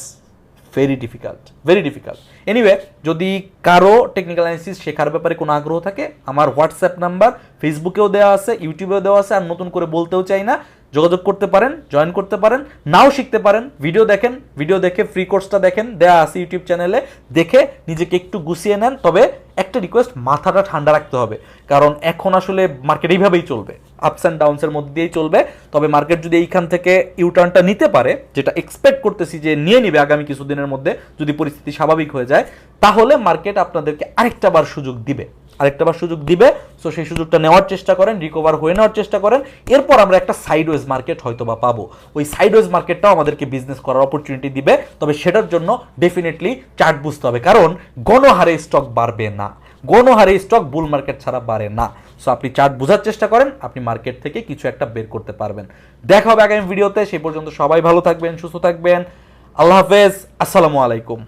very difficult. এনিওয়ে, যদি কারো টেকনিক্যাল অ্যানালিসিস শেখার ব্যাপারে কোনো আগ্রহ থাকে, আমার হোয়াটসঅ্যাপ নাম্বার ফেসবুকেও দেওয়া আছে, ইউটিউবেও দেওয়া আছে, আর নতুন করে বলতেও চাই না, যোগাযোগ করতে পারেন, জয়েন করতে পারেন, নাও শিখতে পারেন। ভিডিও দেখেন, ভিডিও দেখে ফ্রি কোর্সটা দেখেন, দেয়া আছে ইউটিউব চ্যানেলে, দেখে নিজেকে একটু গুছিয়ে নেন। তবে একটা রিকোয়েস্ট, মাথাটা ঠান্ডা রাখতে হবে, কারণ এখন আসলে মার্কেট এইভাবেই চলবে, আপস অ্যান্ড ডাউনসের মধ্যে দিয়েই চলবে। তবে মার্কেট যদি এইখান থেকে ইউটার্নটা নিতে পারে, যেটা এক্সপেক্ট করতেছি যে নিয়ে নিবে আগামী কিছুদিনের মধ্যে, যদি পরিস্থিতি স্বাভাবিক হয়ে যায়, তাহলে মার্কেট আপনাদেরকে আরেকটা বার সুযোগ দিবে। সো সেই সুযোগটা নেওয়ার চেষ্টা করেন, রিকভার হয়ে নেওয়ার চেষ্টা করেন। এরপর আমরা একটা সাইডওয়েজ মার্কেট হয়তো বা পাবো। ওই সাইডওয়েজ মার্কেটটাও আমাদেরকে বিজনেস করার অপরচুনিটি দিবে। তবে সেটার জন্য ডেফিনেটলি চার্ট বুঝতে হবে, কারণ গণহারে স্টক বাড়বে না, গণহারে স্টক বুল মার্কেট ছাড়া বাড়ে না। সো আপনি চার্ট বোঝার চেষ্টা করেন, আপনি মার্কেট থেকে কিছু একটা বের করতে পারবেন। দেখা হবে আগামী ভিডিওতে। সেই পর্যন্ত সবাই ভালো থাকবেন, সুস্থ থাকবেন। আল্লাহ হাফেজ, আসসালামু আলাইকুম।